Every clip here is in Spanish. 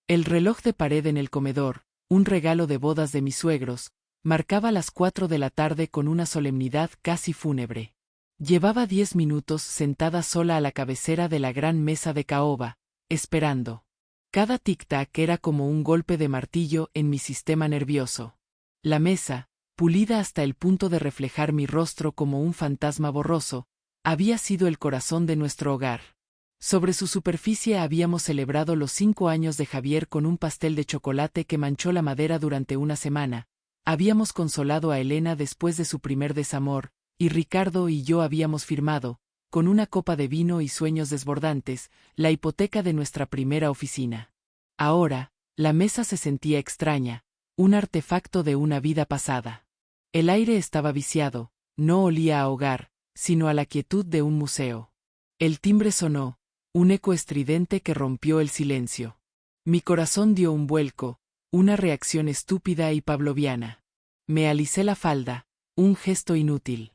El reloj de pared en el comedor, un regalo de bodas de mis suegros, marcaba las 4 de la tarde con una solemnidad casi fúnebre. Llevaba 10 minutos sentada sola a la cabecera de la gran mesa de caoba, esperando. Cada tic-tac era como un golpe de martillo en mi sistema nervioso. La mesa, pulida hasta el punto de reflejar mi rostro como un fantasma borroso, había sido el corazón de nuestro hogar. Sobre su superficie habíamos celebrado los 5 años de Javier con un pastel de chocolate que manchó la madera durante una semana. Habíamos consolado a Elena después de su primer desamor, y Ricardo y yo habíamos firmado, con una copa de vino y sueños desbordantes, la hipoteca de nuestra primera oficina. Ahora, la mesa se sentía extraña, un artefacto de una vida pasada. El aire estaba viciado, no olía a hogar, sino a la quietud de un museo. El timbre sonó, un eco estridente que rompió el silencio. Mi corazón dio un vuelco, una reacción estúpida y pavloviana. Me alisé la falda, un gesto inútil.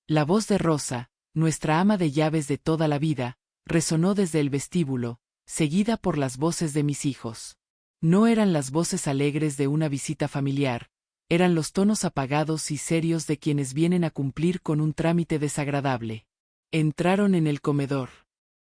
La voz de Rosa, nuestra ama de llaves de toda la vida, resonó desde el vestíbulo, seguida por las voces de mis hijos. No eran las voces alegres de una visita familiar, eran los tonos apagados y serios de quienes vienen a cumplir con un trámite desagradable. Entraron en el comedor.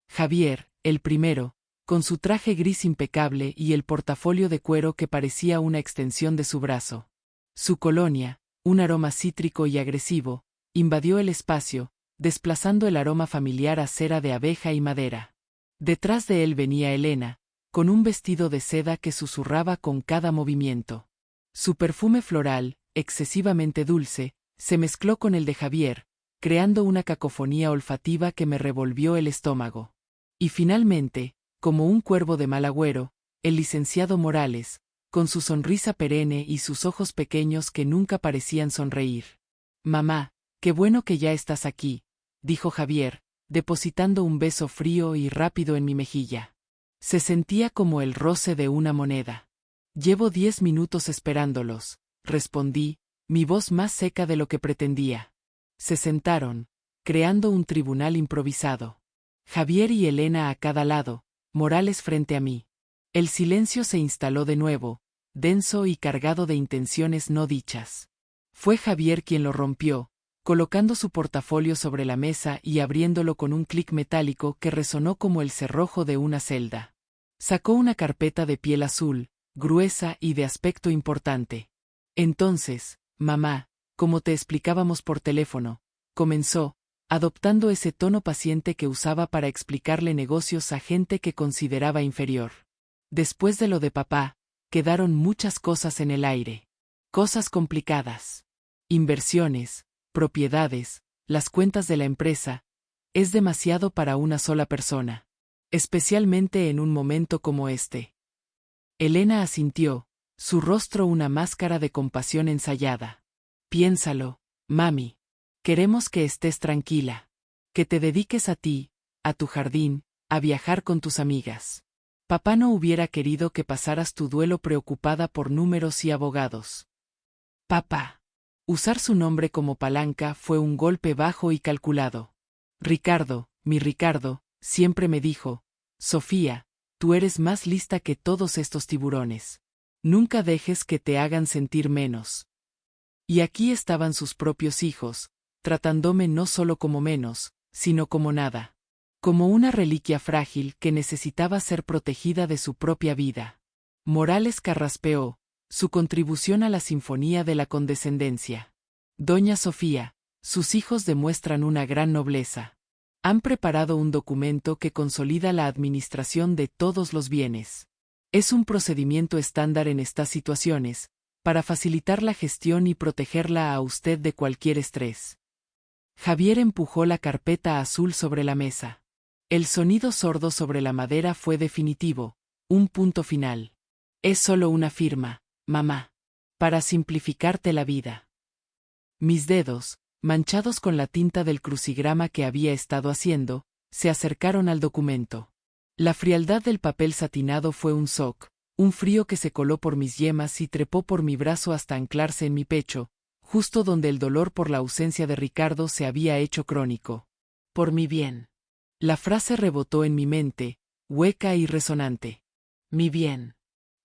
Javier, el primero, con su traje gris impecable y el portafolio de cuero que parecía una extensión de su brazo. Su colonia, un aroma cítrico y agresivo, invadió el espacio, desplazando el aroma familiar a cera de abeja y madera. Detrás de él venía Elena, con un vestido de seda que susurraba con cada movimiento. Su perfume floral, excesivamente dulce, se mezcló con el de Javier, creando una cacofonía olfativa que me revolvió el estómago. Y finalmente, como un cuervo de mal agüero, el licenciado Morales, con su sonrisa perenne y sus ojos pequeños que nunca parecían sonreír. «Mamá, qué bueno que ya estás aquí», dijo Javier, depositando un beso frío y rápido en mi mejilla. Se sentía como el roce de una moneda. «Llevo 10 minutos esperándolos», respondí, mi voz más seca de lo que pretendía. Se sentaron, creando un tribunal improvisado. Javier y Elena a cada lado, Morales frente a mí. El silencio se instaló de nuevo, denso y cargado de intenciones no dichas. Fue Javier quien lo rompió, colocando su portafolio sobre la mesa y abriéndolo con un clic metálico que resonó como el cerrojo de una celda. Sacó una carpeta de piel azul, gruesa y de aspecto importante. «Entonces, mamá, como te explicábamos por teléfono», comenzó, adoptando ese tono paciente que usaba para explicarle negocios a gente que consideraba inferior. «Después de lo de papá, quedaron muchas cosas en el aire. Cosas complicadas. Inversiones, propiedades, las cuentas de la empresa. Es demasiado para una sola persona. Especialmente en un momento como este». Elena asintió, su rostro una máscara de compasión ensayada. «Piénsalo, mami. Queremos que estés tranquila. Que te dediques a ti, a tu jardín, a viajar con tus amigas. Papá no hubiera querido que pasaras tu duelo preocupada por números y abogados». Papá. Usar su nombre como palanca fue un golpe bajo y calculado. «Ricardo, mi Ricardo», siempre me dijo, «Sofía, tú eres más lista que todos estos tiburones. Nunca dejes que te hagan sentir menos». Y aquí estaban sus propios hijos, tratándome no solo como menos, sino como nada. Como una reliquia frágil que necesitaba ser protegida de su propia vida. Morales carraspeó, su contribución a la sinfonía de la condescendencia. «Doña Sofía, sus hijos demuestran una gran nobleza. Han preparado un documento que consolida la administración de todos los bienes. Es un procedimiento estándar en estas situaciones, para facilitar la gestión y protegerla a usted de cualquier estrés». Javier empujó la carpeta azul sobre la mesa. El sonido sordo sobre la madera fue definitivo, un punto final. «Es solo una firma, mamá. Para simplificarte la vida». Mis dedos, manchados con la tinta del crucigrama que había estado haciendo, se acercaron al documento. La frialdad del papel satinado fue un shock, un frío que se coló por mis yemas y trepó por mi brazo hasta anclarse en mi pecho, justo donde el dolor por la ausencia de Ricardo se había hecho crónico. «Por mi bien». La frase rebotó en mi mente, hueca y resonante. «Mi bien».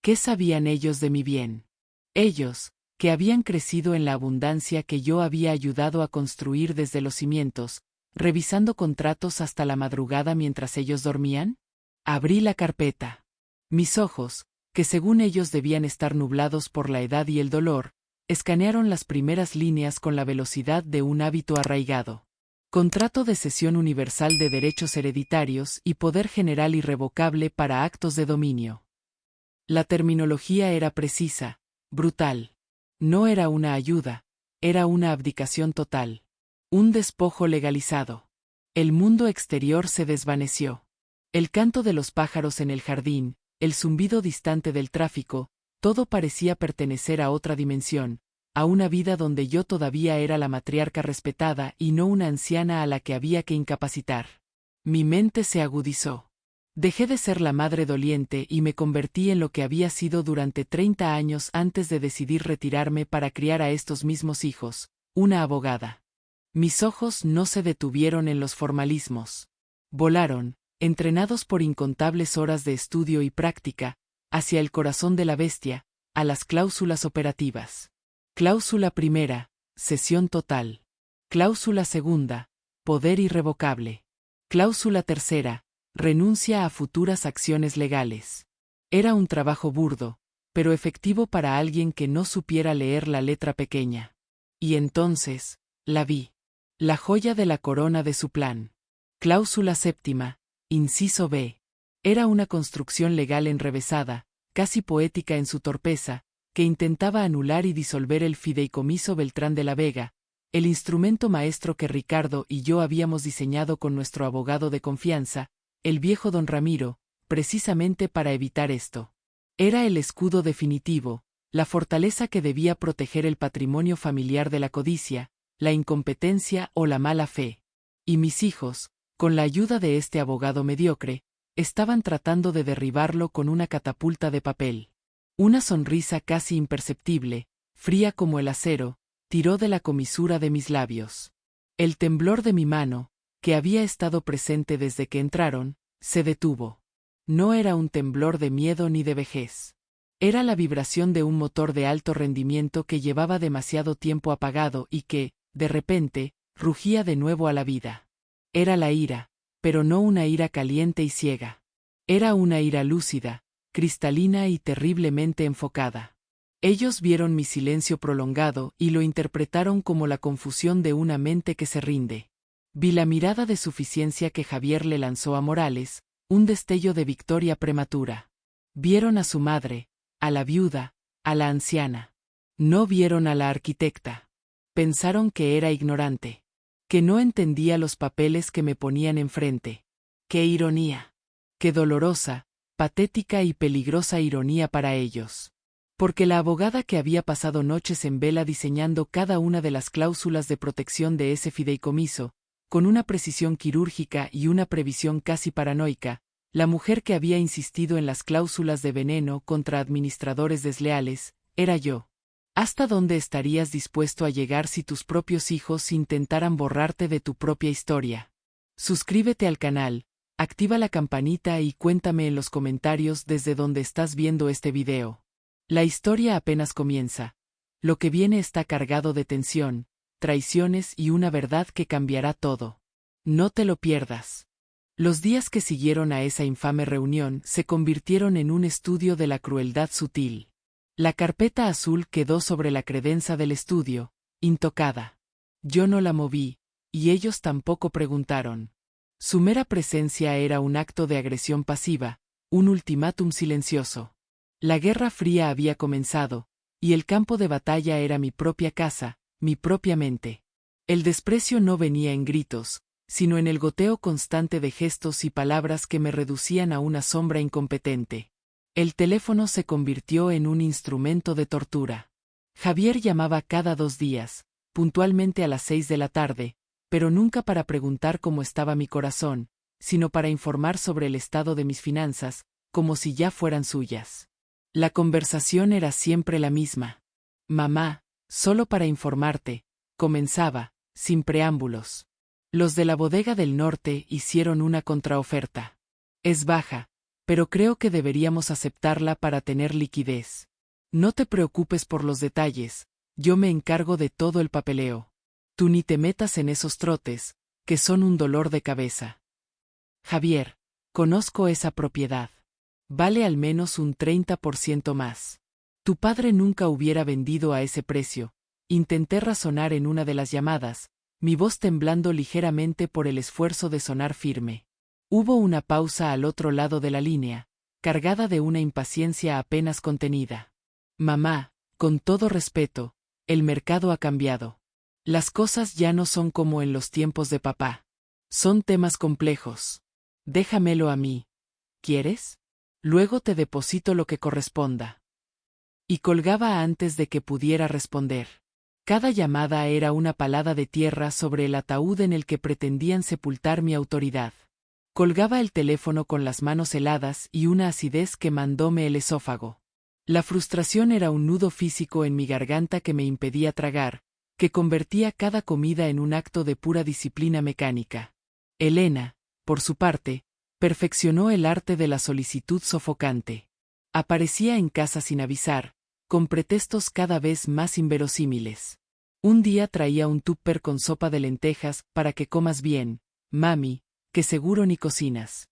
¿Qué sabían ellos de mi bien? Ellos, que habían crecido en la abundancia que yo había ayudado a construir desde los cimientos, revisando contratos hasta la madrugada mientras ellos dormían. Abrí la carpeta. Mis ojos, que según ellos debían estar nublados por la edad y el dolor, escanearon las primeras líneas con la velocidad de un hábito arraigado. Contrato de cesión universal de derechos hereditarios y poder general irrevocable para actos de dominio. La terminología era precisa, brutal. No era una ayuda, era una abdicación total. Un despojo legalizado. El mundo exterior se desvaneció. El canto de los pájaros en el jardín, el zumbido distante del tráfico, todo parecía pertenecer a otra dimensión, a una vida donde yo todavía era la matriarca respetada y no una anciana a la que había que incapacitar. Mi mente se agudizó. Dejé de ser la madre doliente y me convertí en lo que había sido durante 30 años antes de decidir retirarme para criar a estos mismos hijos, una abogada. Mis ojos no se detuvieron en los formalismos. Volaron, entrenados por incontables horas de estudio y práctica, hacia el corazón de la bestia, a las cláusulas operativas. Cláusula primera, cesión total. Cláusula segunda, poder irrevocable. Cláusula tercera, renuncia a futuras acciones legales. Era un trabajo burdo, pero efectivo para alguien que no supiera leer la letra pequeña. Y entonces, la vi. La joya de la corona de su plan. Cláusula séptima, inciso B. Era una construcción legal enrevesada, casi poética en su torpeza, que intentaba anular y disolver el fideicomiso Beltrán de la Vega, el instrumento maestro que Ricardo y yo habíamos diseñado con nuestro abogado de confianza, el viejo don Ramiro, precisamente para evitar esto. Era el escudo definitivo, la fortaleza que debía proteger el patrimonio familiar de la codicia, la incompetencia o la mala fe. Y mis hijos, con la ayuda de este abogado mediocre, estaban tratando de derribarlo con una catapulta de papel. Una sonrisa casi imperceptible, fría como el acero, tiró de la comisura de mis labios. El temblor de mi mano, que había estado presente desde que entraron, se detuvo. No era un temblor de miedo ni de vejez. Era la vibración de un motor de alto rendimiento que llevaba demasiado tiempo apagado y que, de repente, rugía de nuevo a la vida. Era la ira, pero no una ira caliente y ciega. Era una ira lúcida, cristalina y terriblemente enfocada. Ellos vieron mi silencio prolongado y lo interpretaron como la confusión de una mente que se rinde. Vi la mirada de suficiencia que Javier le lanzó a Morales, un destello de victoria prematura. Vieron a su madre, a la viuda, a la anciana. No vieron a la arquitecta. Pensaron que era ignorante, que no entendía los papeles que me ponían enfrente. ¡Qué ironía! ¡Qué dolorosa, patética y peligrosa ironía para ellos! Porque la abogada que había pasado noches en vela diseñando cada una de las cláusulas de protección de ese fideicomiso, con una precisión quirúrgica y una previsión casi paranoica, la mujer que había insistido en las cláusulas de veneno contra administradores desleales, era yo. ¿Hasta dónde estarías dispuesto a llegar si tus propios hijos intentaran borrarte de tu propia historia? Suscríbete al canal, activa la campanita y cuéntame en los comentarios desde donde estás viendo este video. La historia apenas comienza. Lo que viene está cargado de tensión, traiciones y una verdad que cambiará todo. No te lo pierdas. Los días que siguieron a esa infame reunión se convirtieron en un estudio de la crueldad sutil. La carpeta azul quedó sobre la credenza del estudio, intocada. Yo no la moví, y ellos tampoco preguntaron. Su mera presencia era un acto de agresión pasiva, un ultimátum silencioso. La Guerra Fría había comenzado, y el campo de batalla era mi propia casa, mi propia mente. El desprecio no venía en gritos, sino en el goteo constante de gestos y palabras que me reducían a una sombra incompetente. El teléfono se convirtió en un instrumento de tortura. Javier llamaba cada 2 días, puntualmente a las 6 de la tarde, pero nunca para preguntar cómo estaba mi corazón, sino para informar sobre el estado de mis finanzas, como si ya fueran suyas. La conversación era siempre la misma. Mamá, solo para informarte, comenzaba, sin preámbulos. Los de la bodega del norte hicieron una contraoferta. Es baja, pero creo que deberíamos aceptarla para tener liquidez. No te preocupes por los detalles, yo me encargo de todo el papeleo. Tú ni te metas en esos trotes, que son un dolor de cabeza. Javier, conozco esa propiedad. Vale al menos un 30% más. Tu padre nunca hubiera vendido a ese precio. Intenté razonar en una de las llamadas, mi voz temblando ligeramente por el esfuerzo de sonar firme. Hubo una pausa al otro lado de la línea, cargada de una impaciencia apenas contenida. Mamá, con todo respeto, el mercado ha cambiado. Las cosas ya no son como en los tiempos de papá. Son temas complejos. Déjamelo a mí. ¿Quieres? Luego te deposito lo que corresponda. Y colgaba antes de que pudiera responder. Cada llamada era una palada de tierra sobre el ataúd en el que pretendían sepultar mi autoridad. Colgaba el teléfono con las manos heladas y una acidez que mandóme el esófago. La frustración era un nudo físico en mi garganta que me impedía tragar, que convertía cada comida en un acto de pura disciplina mecánica. Elena, por su parte, perfeccionó el arte de la solicitud sofocante. Aparecía en casa sin avisar, con pretextos cada vez más inverosímiles. Un día traía un tupper con sopa de lentejas para que comas bien, mami, que seguro ni cocinas.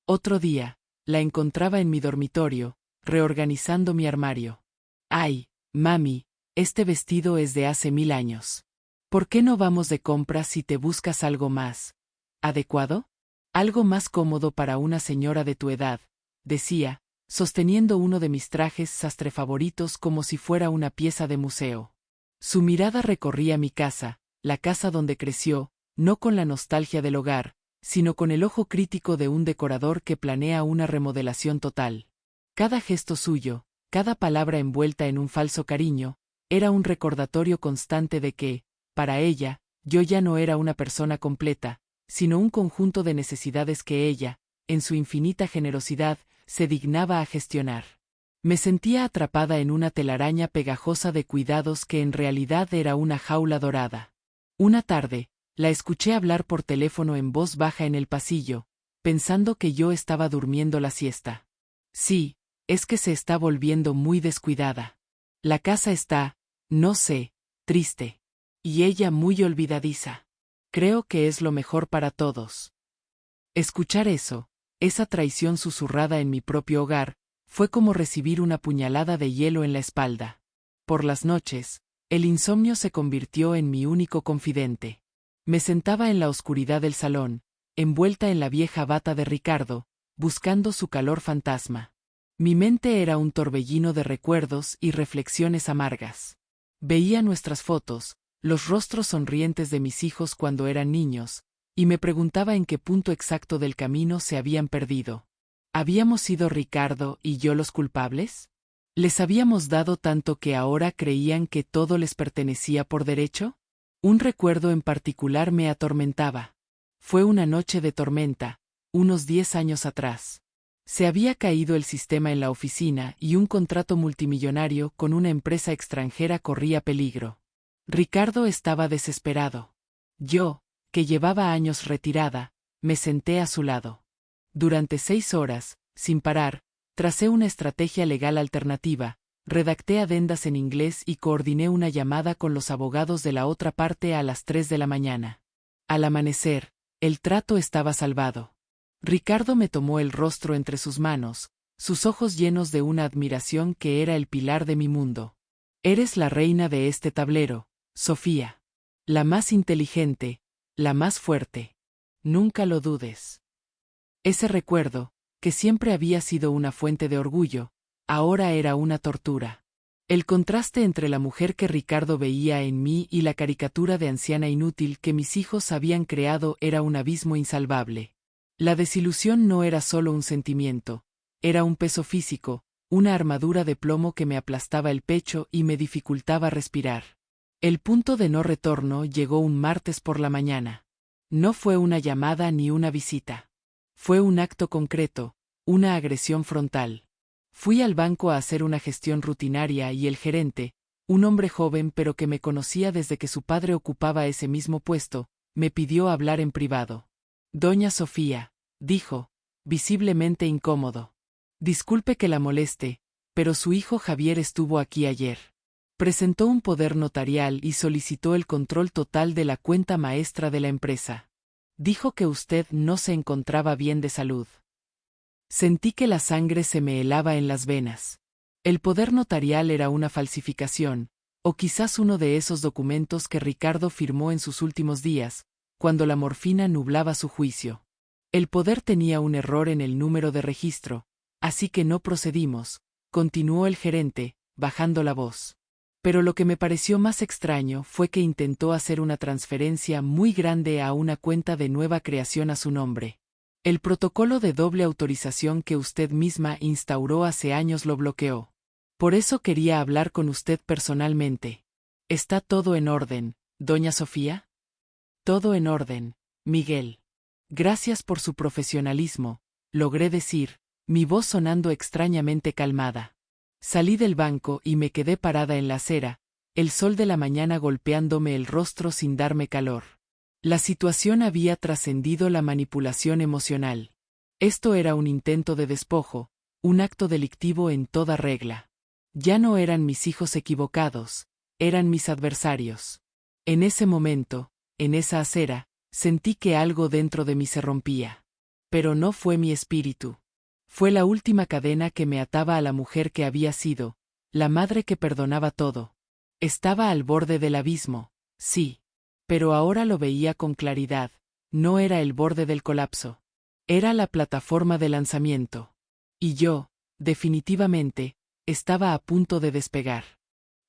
Otro día, la encontraba en mi dormitorio, reorganizando mi armario. Ay, mami, este vestido es de hace 1000 años. ¿Por qué no vamos de compras si te buscas algo más adecuado? Algo más cómodo para una señora de tu edad, decía, sosteniendo uno de mis trajes sastre favoritos como si fuera una pieza de museo. Su mirada recorría mi casa, la casa donde creció, no con la nostalgia del hogar, sino con el ojo crítico de un decorador que planea una remodelación total. Cada gesto suyo, cada palabra envuelta en un falso cariño, era un recordatorio constante de que, para ella, yo ya no era una persona completa, sino un conjunto de necesidades que ella, en su infinita generosidad, se dignaba a gestionar. Me sentía atrapada en una telaraña pegajosa de cuidados que en realidad era una jaula dorada. Una tarde, la escuché hablar por teléfono en voz baja en el pasillo, pensando que yo estaba durmiendo la siesta. Sí, es que se está volviendo muy descuidada. La casa está, no sé, triste. Y ella muy olvidadiza. Creo que es lo mejor para todos. Escuchar eso, esa traición susurrada en mi propio hogar, fue como recibir una puñalada de hielo en la espalda. Por las noches, el insomnio se convirtió en mi único confidente. Me sentaba en la oscuridad del salón, envuelta en la vieja bata de Ricardo, buscando su calor fantasma. Mi mente era un torbellino de recuerdos y reflexiones amargas. Veía nuestras fotos, los rostros sonrientes de mis hijos cuando eran niños, y me preguntaba en qué punto exacto del camino se habían perdido. ¿Habíamos sido Ricardo y yo los culpables? ¿Les habíamos dado tanto que ahora creían que todo les pertenecía por derecho? Un recuerdo en particular me atormentaba. Fue una noche de tormenta, unos 10 años atrás. Se había caído el sistema en la oficina y un contrato multimillonario con una empresa extranjera corría peligro. Ricardo estaba desesperado. Yo, que llevaba años retirada, me senté a su lado. Durante 6 horas, sin parar, tracé una estrategia legal alternativa, redacté adendas en inglés y coordiné una llamada con los abogados de la otra parte a las 3 de la mañana. Al amanecer, el trato estaba salvado. Ricardo me tomó el rostro entre sus manos, sus ojos llenos de una admiración que era el pilar de mi mundo. Eres la reina de este tablero, Sofía. La más inteligente, la más fuerte. Nunca lo dudes. Ese recuerdo, que siempre había sido una fuente de orgullo, ahora era una tortura. El contraste entre la mujer que Ricardo veía en mí y la caricatura de anciana inútil que mis hijos habían creado era un abismo insalvable. La desilusión no era solo un sentimiento, era un peso físico, una armadura de plomo que me aplastaba el pecho y me dificultaba respirar. El punto de no retorno llegó un martes por la mañana. No fue una llamada ni una visita. Fue un acto concreto, una agresión frontal. Fui al banco a hacer una gestión rutinaria y el gerente, un hombre joven pero que me conocía desde que su padre ocupaba ese mismo puesto, me pidió hablar en privado. Doña Sofía, dijo, visiblemente incómodo. Disculpe que la moleste, pero su hijo Javier estuvo aquí ayer. Presentó un poder notarial y solicitó el control total de la cuenta maestra de la empresa. Dijo que usted no se encontraba bien de salud. Sentí que la sangre se me helaba en las venas. El poder notarial era una falsificación, o quizás uno de esos documentos que Ricardo firmó en sus últimos días, cuando la morfina nublaba su juicio. El poder tenía un error en el número de registro, así que no procedimos, continuó el gerente, bajando la voz. Pero lo que me pareció más extraño fue que intentó hacer una transferencia muy grande a una cuenta de nueva creación a su nombre. El protocolo de doble autorización que usted misma instauró hace años lo bloqueó. Por eso quería hablar con usted personalmente. ¿Está todo en orden, doña Sofía? Todo en orden, Miguel. Gracias por su profesionalismo, logré decir, mi voz sonando extrañamente calmada. Salí del banco y me quedé parada en la acera, el sol de la mañana golpeándome el rostro sin darme calor. La situación había trascendido la manipulación emocional. Esto era un intento de despojo, un acto delictivo en toda regla. Ya no eran mis hijos equivocados, eran mis adversarios. En ese momento, en esa acera, sentí que algo dentro de mí se rompía. Pero no fue mi espíritu. Fue la última cadena que me ataba a la mujer que había sido, la madre que perdonaba todo. Estaba al borde del abismo, sí. Pero ahora lo veía con claridad, no era el borde del colapso. Era la plataforma de lanzamiento. Y yo, definitivamente, estaba a punto de despegar.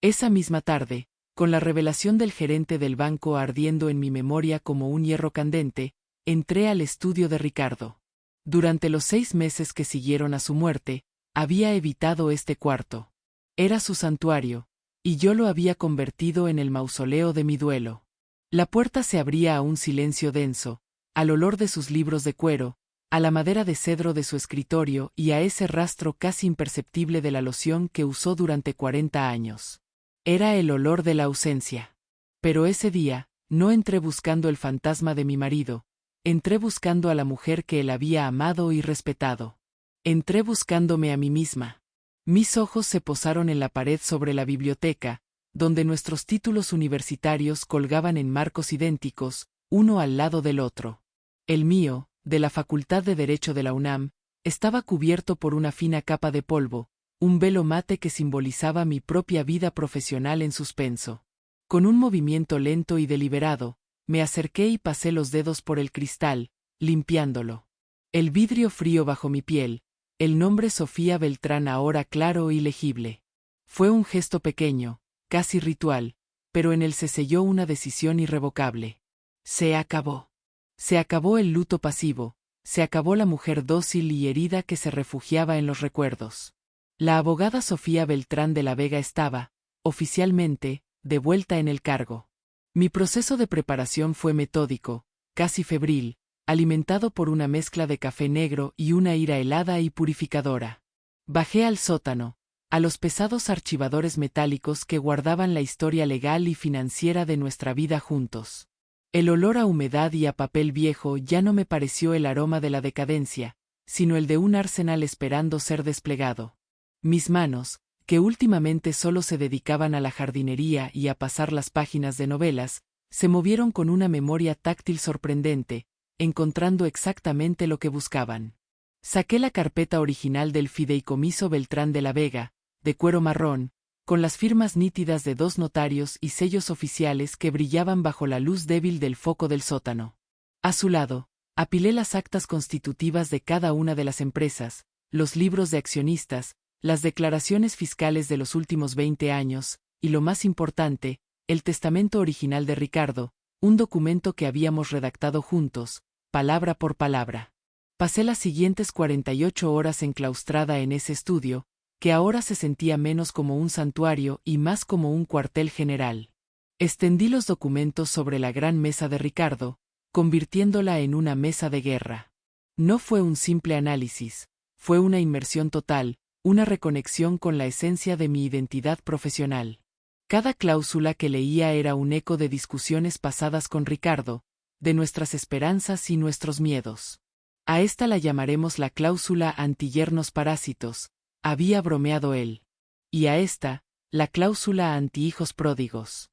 Esa misma tarde, con la revelación del gerente del banco ardiendo en mi memoria como un hierro candente, entré al estudio de Ricardo. Durante los 6 meses que siguieron a su muerte, había evitado este cuarto. Era su santuario, y yo lo había convertido en el mausoleo de mi duelo. La puerta se abría a un silencio denso, al olor de sus libros de cuero, a la madera de cedro de su escritorio y a ese rastro casi imperceptible de la loción que usó durante 40 años. Era el olor de la ausencia. Pero ese día, no entré buscando el fantasma de mi marido, entré buscando a la mujer que él había amado y respetado. Entré buscándome a mí misma. Mis ojos se posaron en la pared sobre la biblioteca, donde nuestros títulos universitarios colgaban en marcos idénticos, uno al lado del otro. El mío, de la Facultad de Derecho de la UNAM, estaba cubierto por una fina capa de polvo, un velo mate que simbolizaba mi propia vida profesional en suspenso. Con un movimiento lento y deliberado, me acerqué y pasé los dedos por el cristal, limpiándolo. El vidrio frío bajo mi piel, el nombre Sofía Beltrán ahora claro y legible. Fue un gesto pequeño, casi ritual, pero en él se selló una decisión irrevocable. Se acabó. Se acabó el luto pasivo, se acabó la mujer dócil y herida que se refugiaba en los recuerdos. La abogada Sofía Beltrán de la Vega estaba, oficialmente, de vuelta en el cargo. Mi proceso de preparación fue metódico, casi febril, alimentado por una mezcla de café negro y una ira helada y purificadora. Bajé al sótano, a los pesados archivadores metálicos que guardaban la historia legal y financiera de nuestra vida juntos. El olor a humedad y a papel viejo ya no me pareció el aroma de la decadencia, sino el de un arsenal esperando ser desplegado. Mis manos, que últimamente solo se dedicaban a la jardinería y a pasar las páginas de novelas, se movieron con una memoria táctil sorprendente, encontrando exactamente lo que buscaban. Saqué la carpeta original del Fideicomiso Beltrán de la Vega, de cuero marrón, con las firmas nítidas de 2 notarios y sellos oficiales que brillaban bajo la luz débil del foco del sótano. A su lado, apilé las actas constitutivas de cada una de las empresas, los libros de accionistas, las declaraciones fiscales de los últimos 20 años, y lo más importante, el testamento original de Ricardo, un documento que habíamos redactado juntos, palabra por palabra. Pasé las siguientes 48 horas enclaustrada en ese estudio, que ahora se sentía menos como un santuario y más como un cuartel general. Extendí los documentos sobre la gran mesa de Ricardo, convirtiéndola en una mesa de guerra. No fue un simple análisis, fue una inmersión total, una reconexión con la esencia de mi identidad profesional. Cada cláusula que leía era un eco de discusiones pasadas con Ricardo, de nuestras esperanzas y nuestros miedos. A esta la llamaremos la cláusula anti-yernos parásitos, había bromeado él. Y a esta, la cláusula anti-hijos pródigos.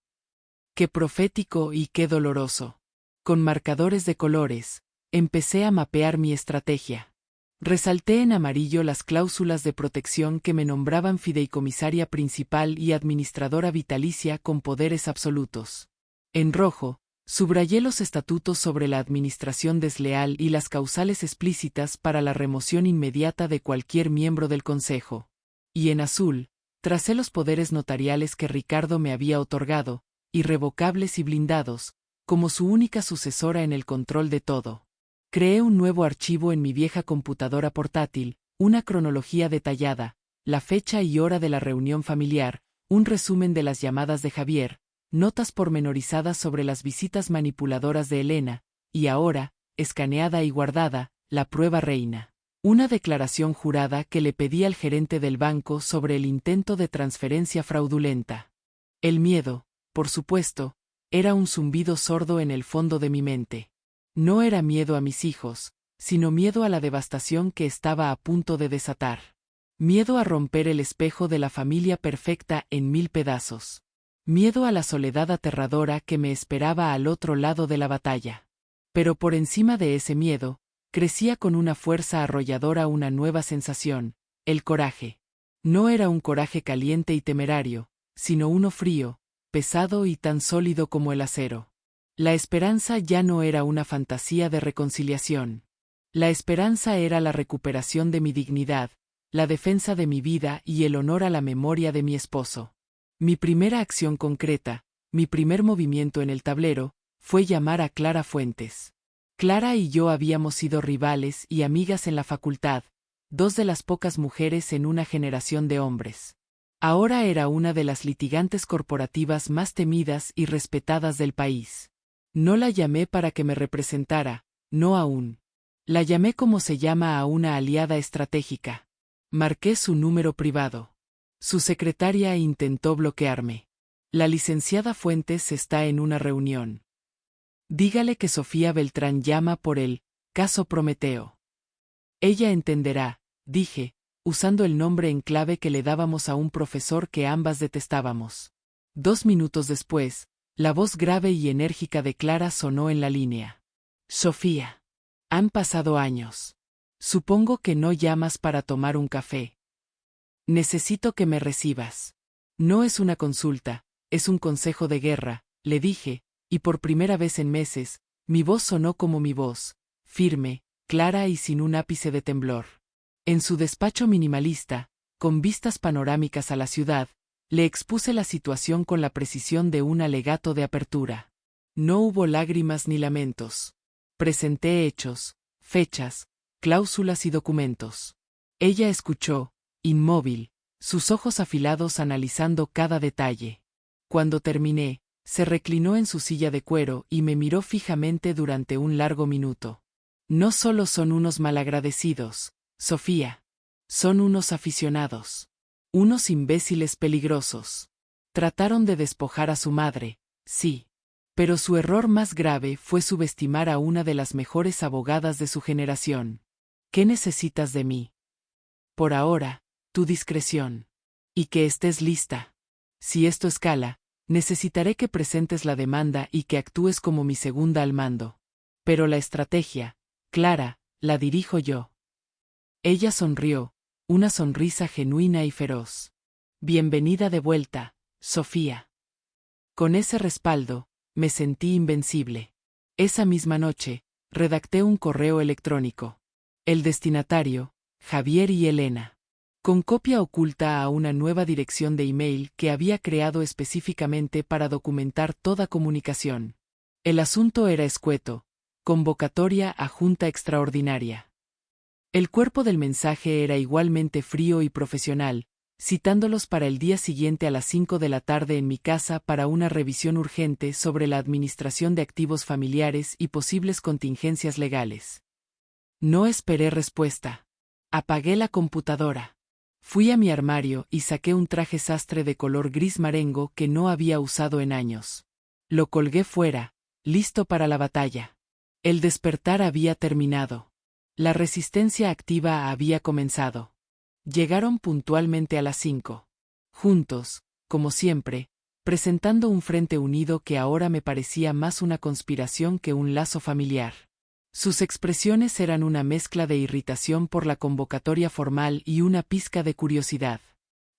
Qué profético y qué doloroso. Con marcadores de colores, empecé a mapear mi estrategia. Resalté en amarillo las cláusulas de protección que me nombraban fideicomisaria principal y administradora vitalicia con poderes absolutos. En rojo, subrayé los estatutos sobre la administración desleal y las causales explícitas para la remoción inmediata de cualquier miembro del Consejo. Y en azul, tracé los poderes notariales que Ricardo me había otorgado, irrevocables y blindados, como su única sucesora en el control de todo. Creé un nuevo archivo en mi vieja computadora portátil, una cronología detallada, la fecha y hora de la reunión familiar, un resumen de las llamadas de Javier, notas pormenorizadas sobre las visitas manipuladoras de Elena, y ahora, escaneada y guardada, la prueba reina. Una declaración jurada que le pedí al gerente del banco sobre el intento de transferencia fraudulenta. El miedo, por supuesto, era un zumbido sordo en el fondo de mi mente. No era miedo a mis hijos, sino miedo a la devastación que estaba a punto de desatar. Miedo a romper el espejo de la familia perfecta en 1000 pedazos. Miedo a la soledad aterradora que me esperaba al otro lado de la batalla. Pero por encima de ese miedo, crecía con una fuerza arrolladora una nueva sensación, el coraje. No era un coraje caliente y temerario, sino uno frío, pesado y tan sólido como el acero. La esperanza ya no era una fantasía de reconciliación. La esperanza era la recuperación de mi dignidad, la defensa de mi vida y el honor a la memoria de mi esposo. Mi primera acción concreta, mi primer movimiento en el tablero, fue llamar a Clara Fuentes. Clara y yo habíamos sido rivales y amigas en la facultad, dos de las pocas mujeres en una generación de hombres. Ahora era una de las litigantes corporativas más temidas y respetadas del país. No la llamé para que me representara, no aún. La llamé como se llama a una aliada estratégica. Marqué su número privado. Su secretaria intentó bloquearme. La licenciada Fuentes está en una reunión. Dígale que Sofía Beltrán llama por el caso Prometeo. Ella entenderá, dije, usando el nombre en clave que le dábamos a un profesor que ambas detestábamos. 2 minutos después, la voz grave y enérgica de Clara sonó en la línea. Sofía. Han pasado años. Supongo que no llamas para tomar un café. Necesito que me recibas. No es una consulta, es un consejo de guerra, le dije, y por primera vez en meses, mi voz sonó como mi voz, firme, clara y sin un ápice de temblor. En su despacho minimalista, con vistas panorámicas a la ciudad, le expuse la situación con la precisión de un alegato de apertura. No hubo lágrimas ni lamentos. Presenté hechos, fechas, cláusulas y documentos. Ella escuchó, inmóvil, sus ojos afilados analizando cada detalle. Cuando terminé, se reclinó en su silla de cuero y me miró fijamente durante un largo minuto. No solo son unos malagradecidos, Sofía. Son unos aficionados. Unos imbéciles peligrosos. Trataron de despojar a su madre, sí. Pero su error más grave fue subestimar a una de las mejores abogadas de su generación. ¿Qué necesitas de mí? Por ahora, tu discreción. Y que estés lista. Si esto escala, necesitaré que presentes la demanda y que actúes como mi segunda al mando. Pero la estrategia, Clara, la dirijo yo. Ella sonrió, una sonrisa genuina y feroz. Bienvenida de vuelta, Sofía. Con ese respaldo, me sentí invencible. Esa misma noche, redacté un correo electrónico. El destinatario, Javier y Elena. Con copia oculta a una nueva dirección de email que había creado específicamente para documentar toda comunicación. El asunto era escueto: convocatoria a junta extraordinaria. El cuerpo del mensaje era igualmente frío y profesional, citándolos para el día siguiente a las 5 de la tarde en mi casa para una revisión urgente sobre la administración de activos familiares y posibles contingencias legales. No esperé respuesta. Apagué la computadora. Fui a mi armario y saqué un traje sastre de color gris marengo que no había usado en años. Lo colgué fuera, listo para la batalla. El despertar había terminado. La resistencia activa había comenzado. Llegaron puntualmente a las 5. Juntos, como siempre, presentando un frente unido que ahora me parecía más una conspiración que un lazo familiar. Sus expresiones eran una mezcla de irritación por la convocatoria formal y una pizca de curiosidad.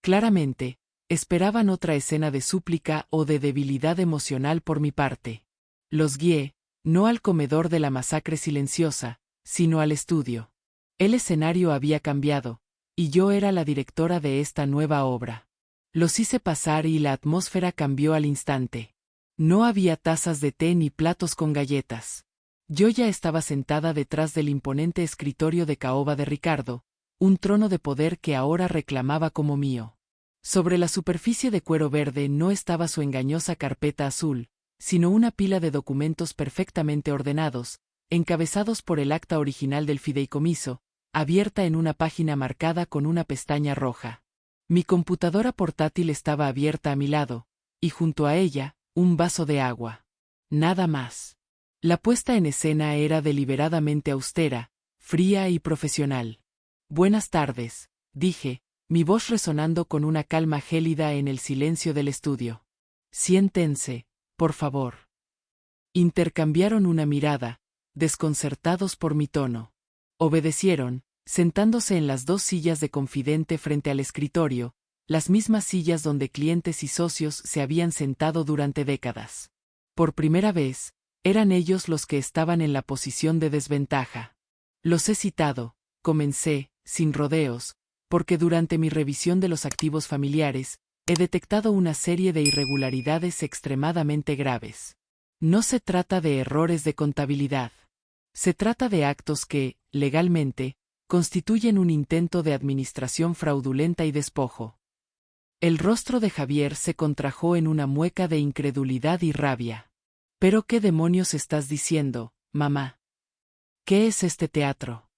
Claramente, esperaban otra escena de súplica o de debilidad emocional por mi parte. Los guié, no al comedor de la masacre silenciosa, sino al estudio. El escenario había cambiado, y yo era la directora de esta nueva obra. Los hice pasar y la atmósfera cambió al instante. No había tazas de té ni platos con galletas. Yo ya estaba sentada detrás del imponente escritorio de caoba de Ricardo, un trono de poder que ahora reclamaba como mío. Sobre la superficie de cuero verde no estaba su engañosa carpeta azul, sino una pila de documentos perfectamente ordenados, encabezados por el acta original del fideicomiso, abierta en una página marcada con una pestaña roja. Mi computadora portátil estaba abierta a mi lado, y junto a ella, un vaso de agua. Nada más. La puesta en escena era deliberadamente austera, fría y profesional. Buenas tardes, dije, mi voz resonando con una calma gélida en el silencio del estudio. Siéntense, por favor. Intercambiaron una mirada, desconcertados por mi tono. Obedecieron, sentándose en las 2 sillas de confidente frente al escritorio, las mismas sillas donde clientes y socios se habían sentado durante décadas. Por primera vez, eran ellos los que estaban en la posición de desventaja. Los he citado, comencé, sin rodeos, porque durante mi revisión de los activos familiares, he detectado una serie de irregularidades extremadamente graves. No se trata de errores de contabilidad. Se trata de actos que, legalmente, constituyen un intento de administración fraudulenta y despojo. El rostro de Javier se contrajo en una mueca de incredulidad y rabia. ¿Pero qué demonios estás diciendo, mamá? ¿Qué es este teatro?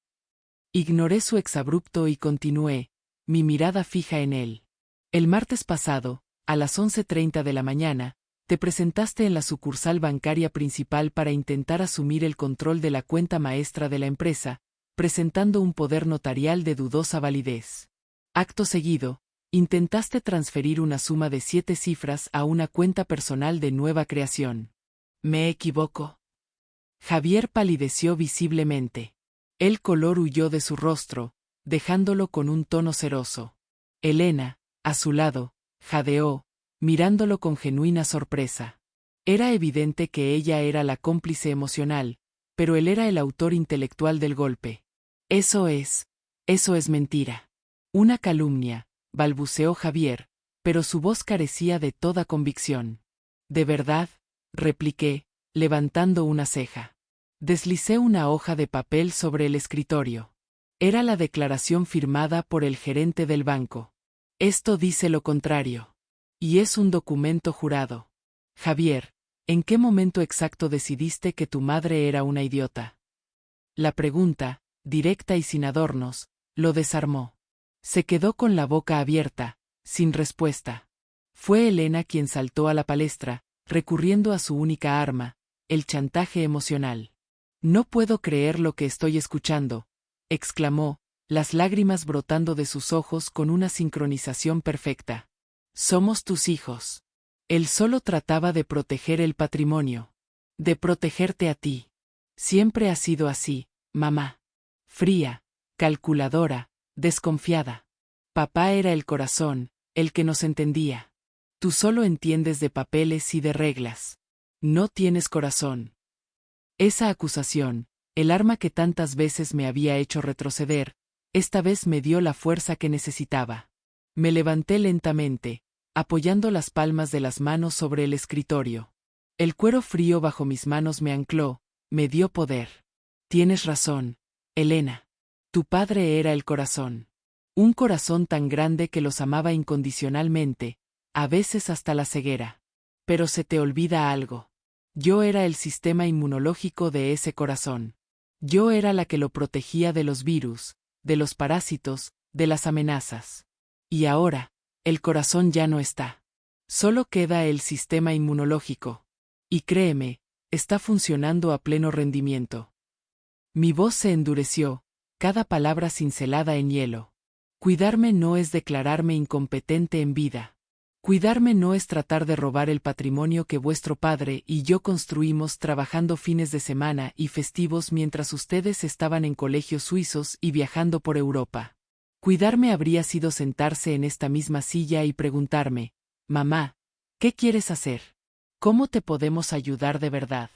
Ignoré su exabrupto y continué, mi mirada fija en él. El martes pasado, a las 11:30 de la mañana, te presentaste en la sucursal bancaria principal para intentar asumir el control de la cuenta maestra de la empresa, presentando un poder notarial de dudosa validez. Acto seguido, intentaste transferir una suma de 7 cifras a una cuenta personal de nueva creación. ¿Me equivoco? Javier palideció visiblemente. El color huyó de su rostro, dejándolo con un tono ceroso. Elena, a su lado, jadeó, mirándolo con genuina sorpresa. Era evidente que ella era la cómplice emocional, pero él era el autor intelectual del golpe. Eso es mentira. Una calumnia, balbuceó Javier, pero su voz carecía de toda convicción. ¿De verdad?, repliqué, levantando una ceja. Deslicé una hoja de papel sobre el escritorio. Era la declaración firmada por el gerente del banco. Esto dice lo contrario. Y es un documento jurado. Javier, ¿en qué momento exacto decidiste que tu madre era una idiota? La pregunta, directa y sin adornos, lo desarmó. Se quedó con la boca abierta, sin respuesta. Fue Elena quien saltó a la palestra, recurriendo a su única arma, el chantaje emocional. No puedo creer lo que estoy escuchando, exclamó, las lágrimas brotando de sus ojos con una sincronización perfecta. Somos tus hijos. Él solo trataba de proteger el patrimonio. De protegerte a ti. Siempre ha sido así, mamá. Fría, calculadora, desconfiada. Papá era el corazón, el que nos entendía. Tú solo entiendes de papeles y de reglas. No tienes corazón. Esa acusación, el arma que tantas veces me había hecho retroceder, esta vez me dio la fuerza que necesitaba. Me levanté lentamente, apoyando las palmas de las manos sobre el escritorio. El cuero frío bajo mis manos me ancló, me dio poder. Tienes razón, Elena. Tu padre era el corazón. Un corazón tan grande que los amaba incondicionalmente, a veces hasta la ceguera. Pero se te olvida algo. Yo era el sistema inmunológico de ese corazón. Yo era la que lo protegía de los virus, de los parásitos, de las amenazas. Y ahora, el corazón ya no está. Solo queda el sistema inmunológico. Y créeme, está funcionando a pleno rendimiento. Mi voz se endureció, cada palabra cincelada en hielo. Cuidarme no es declararme incompetente en vida. Cuidarme no es tratar de robar el patrimonio que vuestro padre y yo construimos trabajando fines de semana y festivos mientras ustedes estaban en colegios suizos y viajando por Europa. Cuidarme habría sido sentarse en esta misma silla y preguntarme, mamá, ¿qué quieres hacer? ¿Cómo te podemos ayudar de verdad?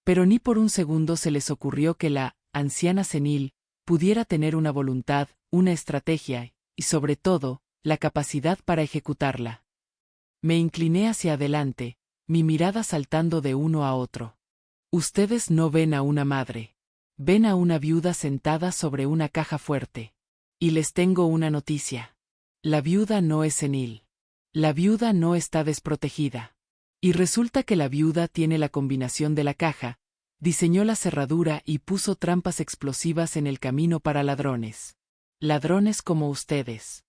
Pero ni por un segundo se les ocurrió que la anciana senil pudiera tener una voluntad, una estrategia y, sobre todo, la capacidad para ejecutarla. Me incliné hacia adelante, mi mirada saltando de uno a otro. Ustedes no ven a una madre. Ven a una viuda sentada sobre una caja fuerte. Y les tengo una noticia. La viuda no es senil. La viuda no está desprotegida. Y resulta que la viuda tiene la combinación de la caja, diseñó la cerradura y puso trampas explosivas en el camino para ladrones. Ladrones como ustedes.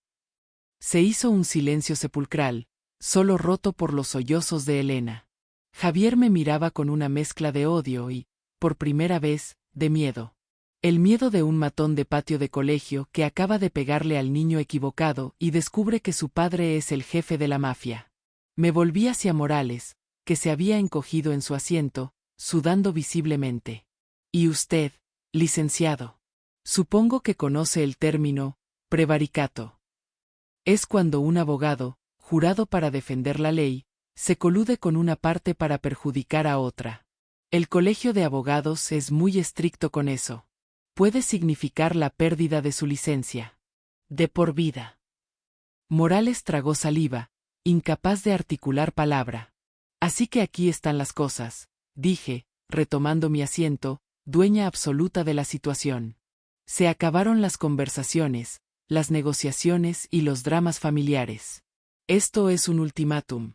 Se hizo un silencio sepulcral, solo roto por los sollozos de Elena. Javier me miraba con una mezcla de odio y, por primera vez, de miedo. El miedo de un matón de patio de colegio que acaba de pegarle al niño equivocado y descubre que su padre es el jefe de la mafia. Me volví hacia Morales, que se había encogido en su asiento, sudando visiblemente. ¿Y usted, licenciado? Supongo que conoce el término prevaricato. Es cuando un abogado, jurado para defender la ley, se colude con una parte para perjudicar a otra. El colegio de abogados es muy estricto con eso. Puede significar la pérdida de su licencia. De por vida. Morales tragó saliva, incapaz de articular palabra. Así que aquí están las cosas, dije, retomando mi asiento, dueña absoluta de la situación. Se acabaron las conversaciones, las negociaciones y los dramas familiares. Esto es un ultimátum.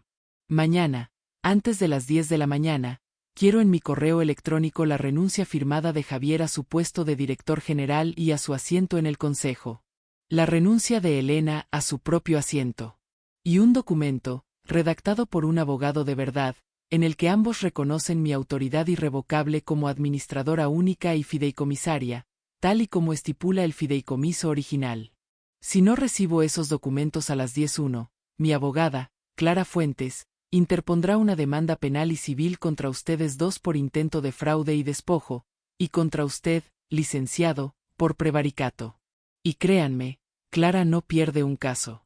Mañana, antes de las 10 de la mañana, quiero en mi correo electrónico la renuncia firmada de Javier a su puesto de director general y a su asiento en el consejo. La renuncia de Elena a su propio asiento. Y un documento, redactado por un abogado de verdad, en el que ambos reconocen mi autoridad irrevocable como administradora única y fideicomisaria, tal y como estipula el fideicomiso original. Si no recibo esos documentos a las 10:01, mi abogada, Clara Fuentes, interpondrá una demanda penal y civil contra ustedes dos por intento de fraude y despojo, y contra usted, licenciado, por prevaricato. Y créanme, Clara no pierde un caso.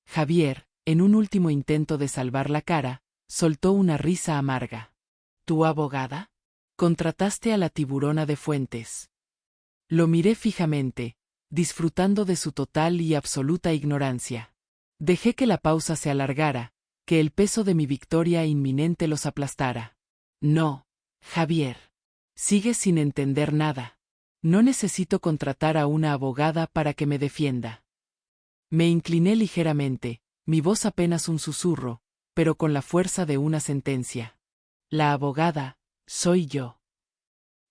Javier, en un último intento de salvar la cara, soltó una risa amarga. ¿Tu abogada? Contrataste a la tiburona de Fuentes. Lo miré fijamente, disfrutando de su total y absoluta ignorancia. Dejé que la pausa se alargara, que el peso de mi victoria inminente los aplastara. No, Javier. Sigues sin entender nada. No necesito contratar a una abogada para que me defienda. Me incliné ligeramente, mi voz apenas un susurro, pero con la fuerza de una sentencia. La abogada, soy yo.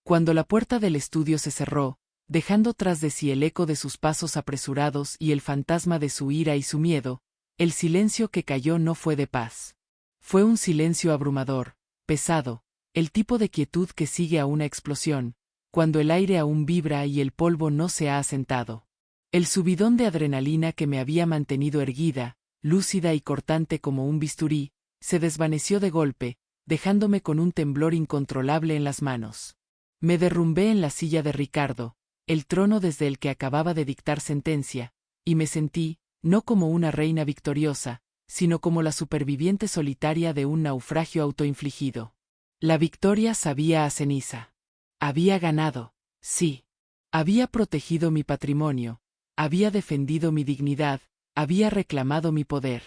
Cuando la puerta del estudio se cerró, dejando tras de sí el eco de sus pasos apresurados y el fantasma de su ira y su miedo, el silencio que cayó no fue de paz. Fue un silencio abrumador, pesado, el tipo de quietud que sigue a una explosión, cuando el aire aún vibra y el polvo no se ha asentado. El subidón de adrenalina que me había mantenido erguida, lúcida y cortante como un bisturí, se desvaneció de golpe, dejándome con un temblor incontrolable en las manos. Me derrumbé en la silla de Ricardo, el trono desde el que acababa de dictar sentencia, y me sentí, no como una reina victoriosa, sino como la superviviente solitaria de un naufragio autoinfligido. La victoria sabía a ceniza. Había ganado, sí. Había protegido mi patrimonio, había defendido mi dignidad, había reclamado mi poder.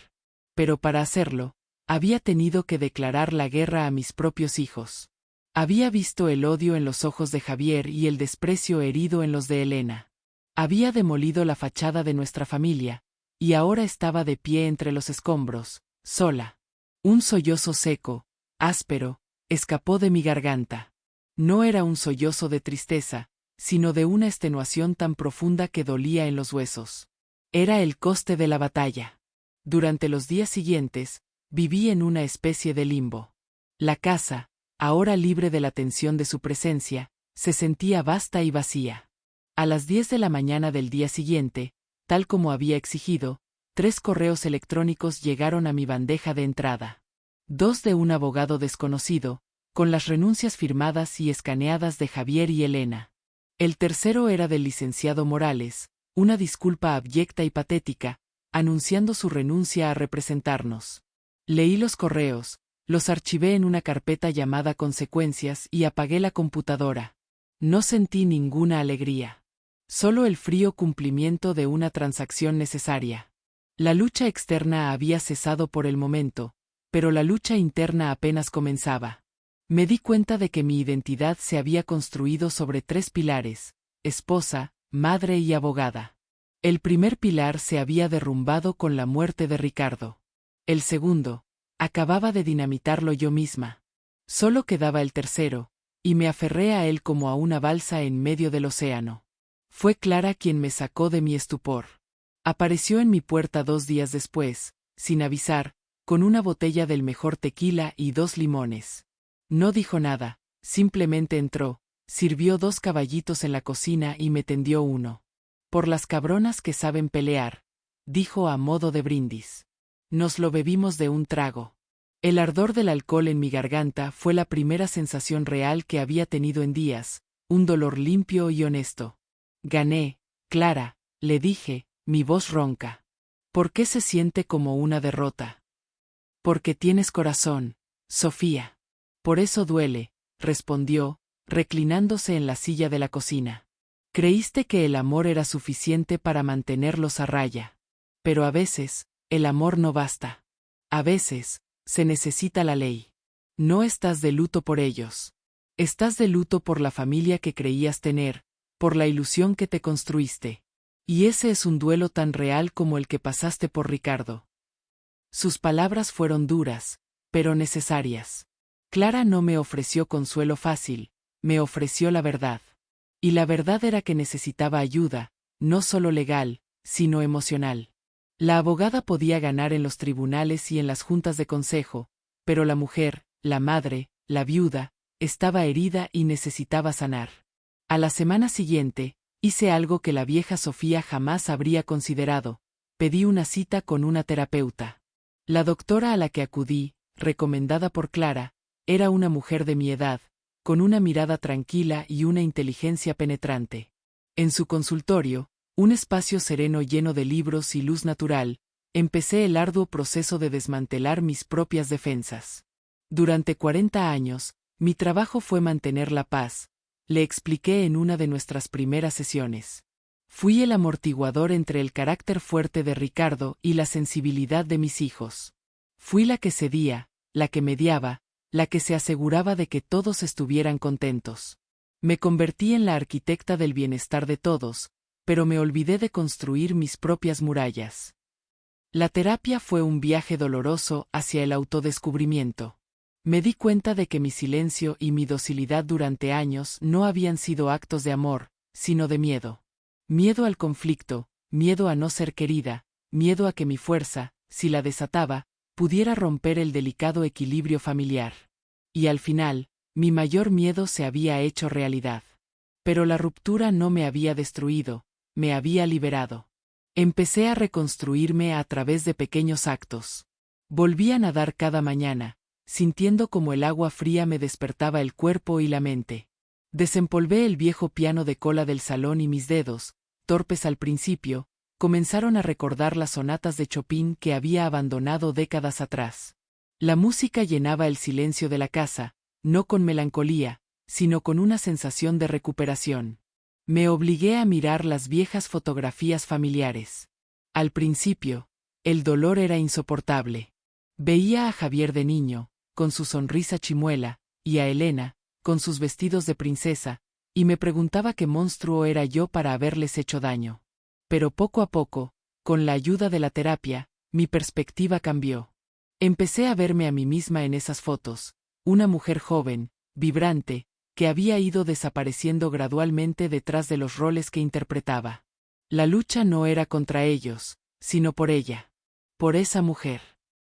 Pero para hacerlo, había tenido que declarar la guerra a mis propios hijos. Había visto el odio en los ojos de Javier y el desprecio herido en los de Elena. Había demolido la fachada de nuestra familia, y ahora estaba de pie entre los escombros, sola. Un sollozo seco, áspero, escapó de mi garganta. No era un sollozo de tristeza, sino de una extenuación tan profunda que dolía en los huesos. Era el coste de la batalla. Durante los días siguientes, viví en una especie de limbo. La casa, ahora libre de la tensión de su presencia, se sentía vasta y vacía. A las 10 de la mañana del día siguiente, tal como había exigido, 3 correos electrónicos llegaron a mi bandeja de entrada. 2 de un abogado desconocido, con las renuncias firmadas y escaneadas de Javier y Elena. El tercero era del licenciado Morales, una disculpa abyecta y patética, anunciando su renuncia a representarnos. Leí los correos, los archivé en una carpeta llamada Consecuencias y apagué la computadora. No sentí ninguna alegría. Solo el frío cumplimiento de una transacción necesaria. La lucha externa había cesado por el momento, pero la lucha interna apenas comenzaba. Me di cuenta de que mi identidad se había construido sobre 3 pilares: esposa, madre y abogada. El primer pilar se había derrumbado con la muerte de Ricardo. El segundo, acababa de dinamitarlo yo misma. Solo quedaba el tercero, y me aferré a él como a una balsa en medio del océano. Fue Clara quien me sacó de mi estupor. Apareció en mi puerta 2 días después, sin avisar, con una botella del mejor tequila y 2 limones. No dijo nada, simplemente entró, sirvió 2 caballitos en la cocina y me tendió uno. Por las cabronas que saben pelear, dijo a modo de brindis. Nos lo bebimos de un trago. El ardor del alcohol en mi garganta fue la primera sensación real que había tenido en días, un dolor limpio y honesto. Gané, Clara, le dije, mi voz ronca. ¿Por qué se siente como una derrota? Porque tienes corazón, Sofía. Por eso duele, respondió, reclinándose en la silla de la cocina. Creíste que el amor era suficiente para mantenerlos a raya. Pero a veces, el amor no basta. A veces, se necesita la ley. No estás de luto por ellos. Estás de luto por la familia que creías tener, por la ilusión que te construiste. Y ese es un duelo tan real como el que pasaste por Ricardo. Sus palabras fueron duras, pero necesarias. Clara no me ofreció consuelo fácil, me ofreció la verdad. Y la verdad era que necesitaba ayuda, no solo legal, sino emocional. La abogada podía ganar en los tribunales y en las juntas de consejo, pero la mujer, la madre, la viuda, estaba herida y necesitaba sanar. A la semana siguiente, hice algo que la vieja Sofía jamás habría considerado: pedí una cita con una terapeuta. La doctora a la que acudí, recomendada por Clara, era una mujer de mi edad, con una mirada tranquila y una inteligencia penetrante. En su consultorio, un espacio sereno lleno de libros y luz natural, empecé el arduo proceso de desmantelar mis propias defensas. Durante 40 años, mi trabajo fue mantener la paz, le expliqué en una de nuestras primeras sesiones. Fui el amortiguador entre el carácter fuerte de Ricardo y la sensibilidad de mis hijos. Fui la que cedía, la que mediaba, la que se aseguraba de que todos estuvieran contentos. Me convertí en la arquitecta del bienestar de todos, pero me olvidé de construir mis propias murallas. La terapia fue un viaje doloroso hacia el autodescubrimiento. Me di cuenta de que mi silencio y mi docilidad durante años no habían sido actos de amor, sino de miedo. Miedo al conflicto, miedo a no ser querida, miedo a que mi fuerza, si la desataba, pudiera romper el delicado equilibrio familiar. Y al final, mi mayor miedo se había hecho realidad. Pero la ruptura no me había destruido, me había liberado. Empecé a reconstruirme a través de pequeños actos. Volví a nadar cada mañana, sintiendo como el agua fría me despertaba el cuerpo y la mente. Desempolvé el viejo piano de cola del salón y mis dedos, torpes al principio, comenzaron a recordar las sonatas de Chopin que había abandonado décadas atrás. La música llenaba el silencio de la casa, no con melancolía, sino con una sensación de recuperación. Me obligué a mirar las viejas fotografías familiares. Al principio, el dolor era insoportable. Veía a Javier de niño, con su sonrisa chimuela, y a Elena, con sus vestidos de princesa, y me preguntaba qué monstruo era yo para haberles hecho daño. Pero poco a poco, con la ayuda de la terapia, mi perspectiva cambió. Empecé a verme a mí misma en esas fotos, una mujer joven, vibrante, que había ido desapareciendo gradualmente detrás de los roles que interpretaba. La lucha no era contra ellos, sino por ella. Por esa mujer.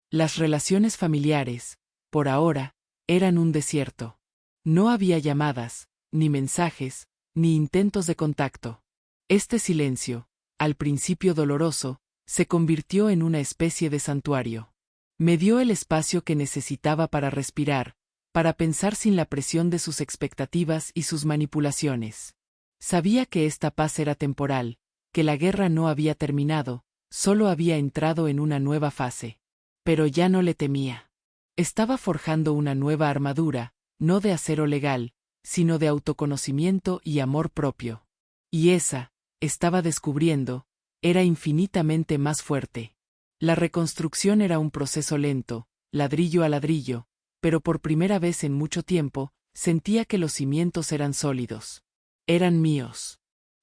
Las relaciones familiares, por ahora, eran un desierto. No había llamadas, ni mensajes, ni intentos de contacto. Este silencio, al principio doloroso, se convirtió en una especie de santuario. Me dio el espacio que necesitaba para respirar, para pensar sin la presión de sus expectativas y sus manipulaciones. Sabía que esta paz era temporal, que la guerra no había terminado, solo había entrado en una nueva fase. Pero ya no le temía. Estaba forjando una nueva armadura, no de acero legal, sino de autoconocimiento y amor propio. Y esa, estaba descubriendo, era infinitamente más fuerte. La reconstrucción era un proceso lento, ladrillo a ladrillo, pero por primera vez en mucho tiempo, sentía que los cimientos eran sólidos. Eran míos.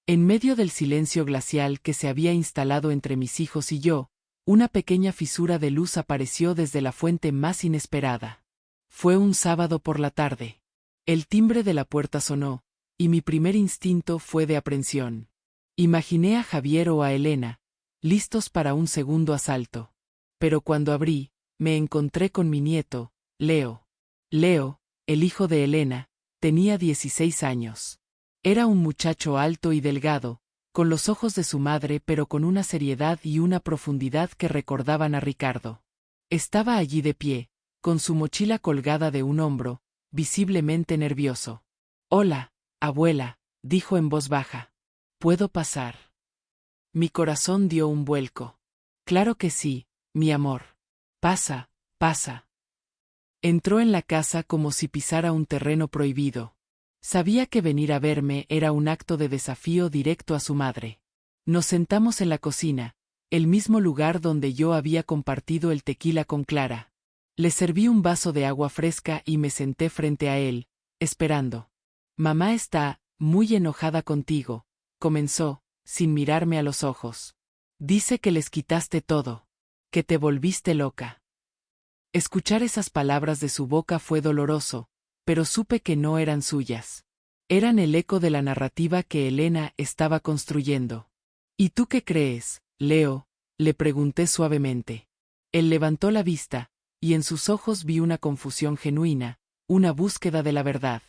En medio del silencio glacial que se había instalado entre mis hijos y yo, una pequeña fisura de luz apareció desde la fuente más inesperada. Fue un sábado por la tarde. El timbre de la puerta sonó, y mi primer instinto fue de aprensión. Imaginé a Javier o a Elena, listos para un segundo asalto. Pero cuando abrí, me encontré con mi nieto, Leo. Leo, el hijo de Elena, tenía 16 años. Era un muchacho alto y delgado, con los ojos de su madre pero con una seriedad y una profundidad que recordaban a Ricardo. Estaba allí de pie, con su mochila colgada de un hombro, visiblemente nervioso. «Hola, abuela», dijo en voz baja. «¿Puedo pasar?» Mi corazón dio un vuelco. «Claro que sí, mi amor. Pasa, pasa». Entró en la casa como si pisara un terreno prohibido. Sabía que venir a verme era un acto de desafío directo a su madre. Nos sentamos en la cocina, el mismo lugar donde yo había compartido el tequila con Clara. Le serví un vaso de agua fresca y me senté frente a él, esperando. «Mamá está muy enojada contigo», comenzó, sin mirarme a los ojos. «Dice que les quitaste todo, que te volviste loca». Escuchar esas palabras de su boca fue doloroso, pero supe que no eran suyas. Eran el eco de la narrativa que Elena estaba construyendo. «¿Y tú qué crees, Leo?», le pregunté suavemente. Él levantó la vista, y en sus ojos vi una confusión genuina, una búsqueda de la verdad.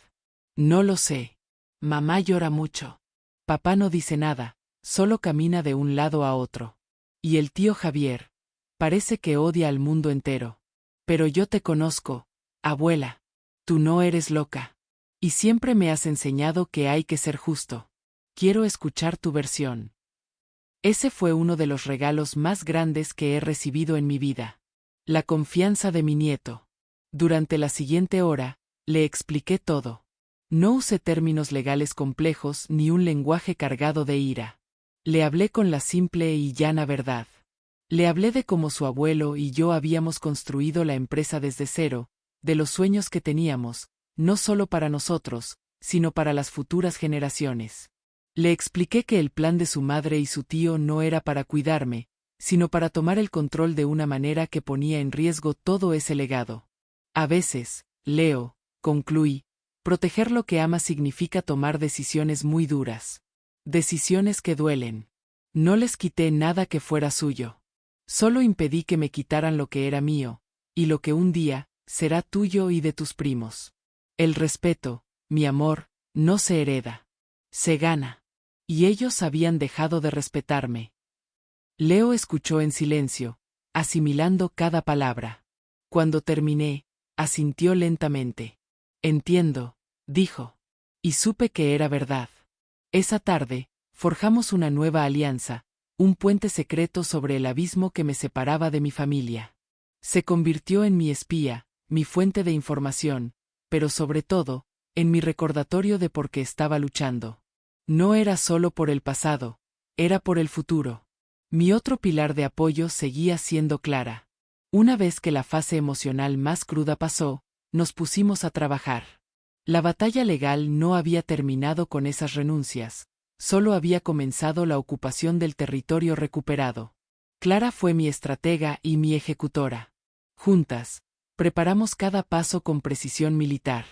«No lo sé. Mamá llora mucho. Papá no dice nada, solo camina de un lado a otro. Y el tío Javier, parece que odia al mundo entero. Pero yo te conozco, abuela. Tú no eres loca. Y siempre me has enseñado que hay que ser justo. Quiero escuchar tu versión». Ese fue uno de los regalos más grandes que he recibido en mi vida. La confianza de mi nieto. Durante la siguiente hora, le expliqué todo. No usé términos legales complejos ni un lenguaje cargado de ira. Le hablé con la simple y llana verdad. Le hablé de cómo su abuelo y yo habíamos construido la empresa desde cero, de los sueños que teníamos, no solo para nosotros, sino para las futuras generaciones. Le expliqué que el plan de su madre y su tío no era para cuidarme, sino para tomar el control de una manera que ponía en riesgo todo ese legado. A veces, Leo, concluí, proteger lo que amas significa tomar decisiones muy duras. Decisiones que duelen. No les quité nada que fuera suyo. Solo impedí que me quitaran lo que era mío, y lo que un día será tuyo y de tus primos. El respeto, mi amor, no se hereda. Se gana. Y ellos habían dejado de respetarme. Leo escuchó en silencio, asimilando cada palabra. Cuando terminé, asintió lentamente. «Entiendo», dijo. Y supe que era verdad. Esa tarde, forjamos una nueva alianza, un puente secreto sobre el abismo que me separaba de mi familia. Se convirtió en mi espía, mi fuente de información, pero sobre todo, en mi recordatorio de por qué estaba luchando. No era solo por el pasado, era por el futuro. Mi otro pilar de apoyo seguía siendo Clara. Una vez que la fase emocional más cruda pasó, nos pusimos a trabajar. La batalla legal no había terminado con esas renuncias, solo había comenzado la ocupación del territorio recuperado. Clara fue mi estratega y mi ejecutora. Juntas, preparamos cada paso con precisión militar.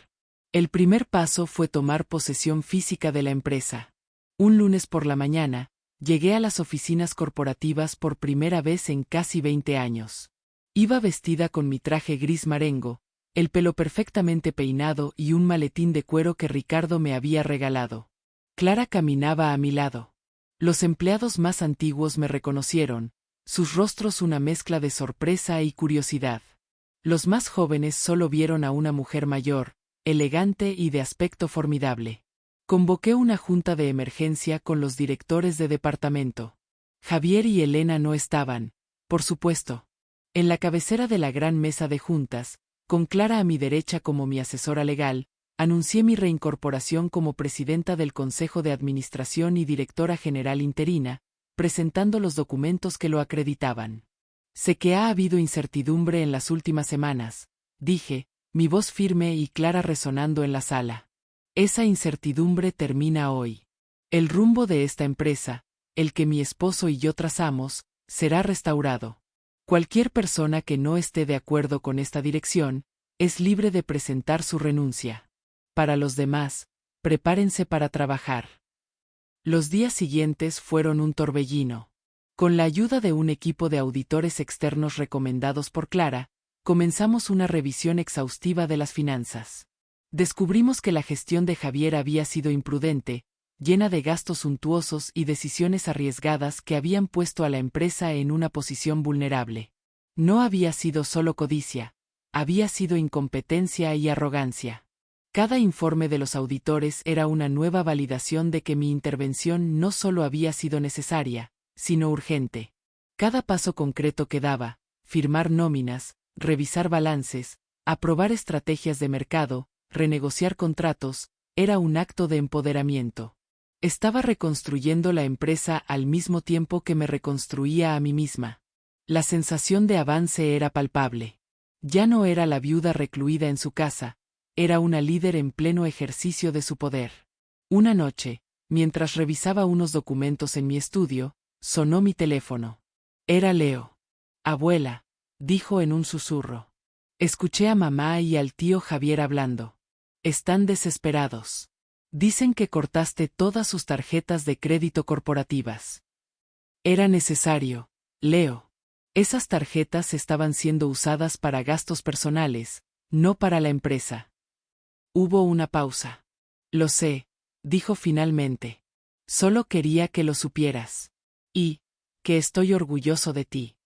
El primer paso fue tomar posesión física de la empresa. Un lunes por la mañana, llegué a las oficinas corporativas por primera vez en casi 20 años. Iba vestida con mi traje gris marengo, el pelo perfectamente peinado y un maletín de cuero que Ricardo me había regalado. Clara caminaba a mi lado. Los empleados más antiguos me reconocieron, sus rostros una mezcla de sorpresa y curiosidad. Los más jóvenes solo vieron a una mujer mayor, elegante y de aspecto formidable. Convoqué una junta de emergencia con los directores de departamento. Javier y Elena no estaban, por supuesto. En la cabecera de la gran mesa de juntas, con Clara a mi derecha como mi asesora legal, anuncié mi reincorporación como presidenta del Consejo de Administración y directora general interina, presentando los documentos que lo acreditaban. Sé que ha habido incertidumbre en las últimas semanas, dije, mi voz firme y clara resonando en la sala. Esa incertidumbre termina hoy. El rumbo de esta empresa, el que mi esposo y yo trazamos, será restaurado. Cualquier persona que no esté de acuerdo con esta dirección, es libre de presentar su renuncia. Para los demás, prepárense para trabajar. Los días siguientes fueron un torbellino. Con la ayuda de un equipo de auditores externos recomendados por Clara, comenzamos una revisión exhaustiva de las finanzas. Descubrimos que la gestión de Javier había sido imprudente, llena de gastos suntuosos y decisiones arriesgadas que habían puesto a la empresa en una posición vulnerable. No había sido solo codicia, había sido incompetencia y arrogancia. Cada informe de los auditores era una nueva validación de que mi intervención no solo había sido necesaria, sino urgente. Cada paso concreto que daba, firmar nóminas, revisar balances, aprobar estrategias de mercado, renegociar contratos, era un acto de empoderamiento. Estaba reconstruyendo la empresa al mismo tiempo que me reconstruía a mí misma. La sensación de avance era palpable. Ya no era la viuda recluida en su casa, era una líder en pleno ejercicio de su poder. Una noche, mientras revisaba unos documentos en mi estudio, sonó mi teléfono. Era Leo. Abuela, dijo en un susurro. Escuché a mamá y al tío Javier hablando. Están desesperados. Dicen que cortaste todas sus tarjetas de crédito corporativas. Era necesario, Leo. Esas tarjetas estaban siendo usadas para gastos personales, no para la empresa. Hubo una pausa. Lo sé, dijo finalmente. Solo quería que lo supieras. Y, que estoy orgulloso de ti.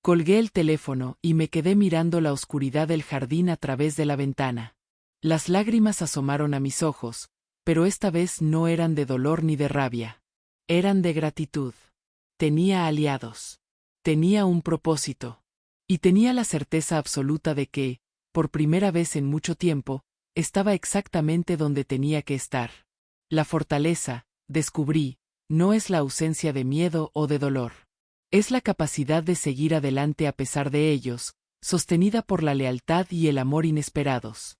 Colgué el teléfono y me quedé mirando la oscuridad del jardín a través de la ventana. Las lágrimas asomaron a mis ojos, pero esta vez no eran de dolor ni de rabia. Eran de gratitud. Tenía aliados. Tenía un propósito. Y tenía la certeza absoluta de que, por primera vez en mucho tiempo, estaba exactamente donde tenía que estar. La fortaleza, descubrí, no es la ausencia de miedo o de dolor. Es la capacidad de seguir adelante a pesar de ellos, sostenida por la lealtad y el amor inesperados.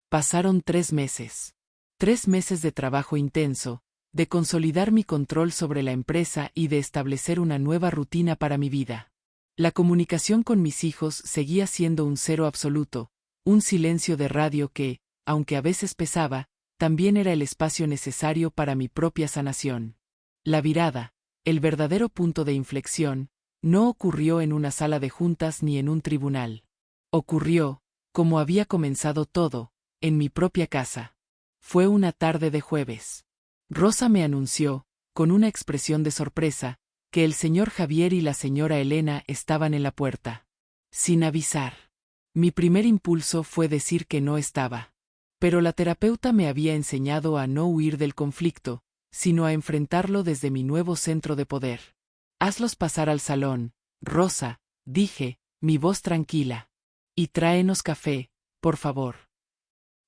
Pasaron 3 meses. 3 meses de trabajo intenso, de consolidar mi control sobre la empresa y de establecer una nueva rutina para mi vida. La comunicación con mis hijos seguía siendo un cero absoluto, un silencio de radio que, aunque a veces pesaba, también era el espacio necesario para mi propia sanación. La virada, el verdadero punto de inflexión, no ocurrió en una sala de juntas ni en un tribunal. Ocurrió, como había comenzado todo, en mi propia casa. Fue una tarde de jueves. Rosa me anunció, con una expresión de sorpresa, que el señor Javier y la señora Elena estaban en la puerta. Sin avisar. Mi primer impulso fue decir que no estaba. Pero la terapeuta me había enseñado a no huir del conflicto, sino a enfrentarlo desde mi nuevo centro de poder. Hazlos pasar al salón, Rosa, dije, mi voz tranquila. Y tráenos café, por favor.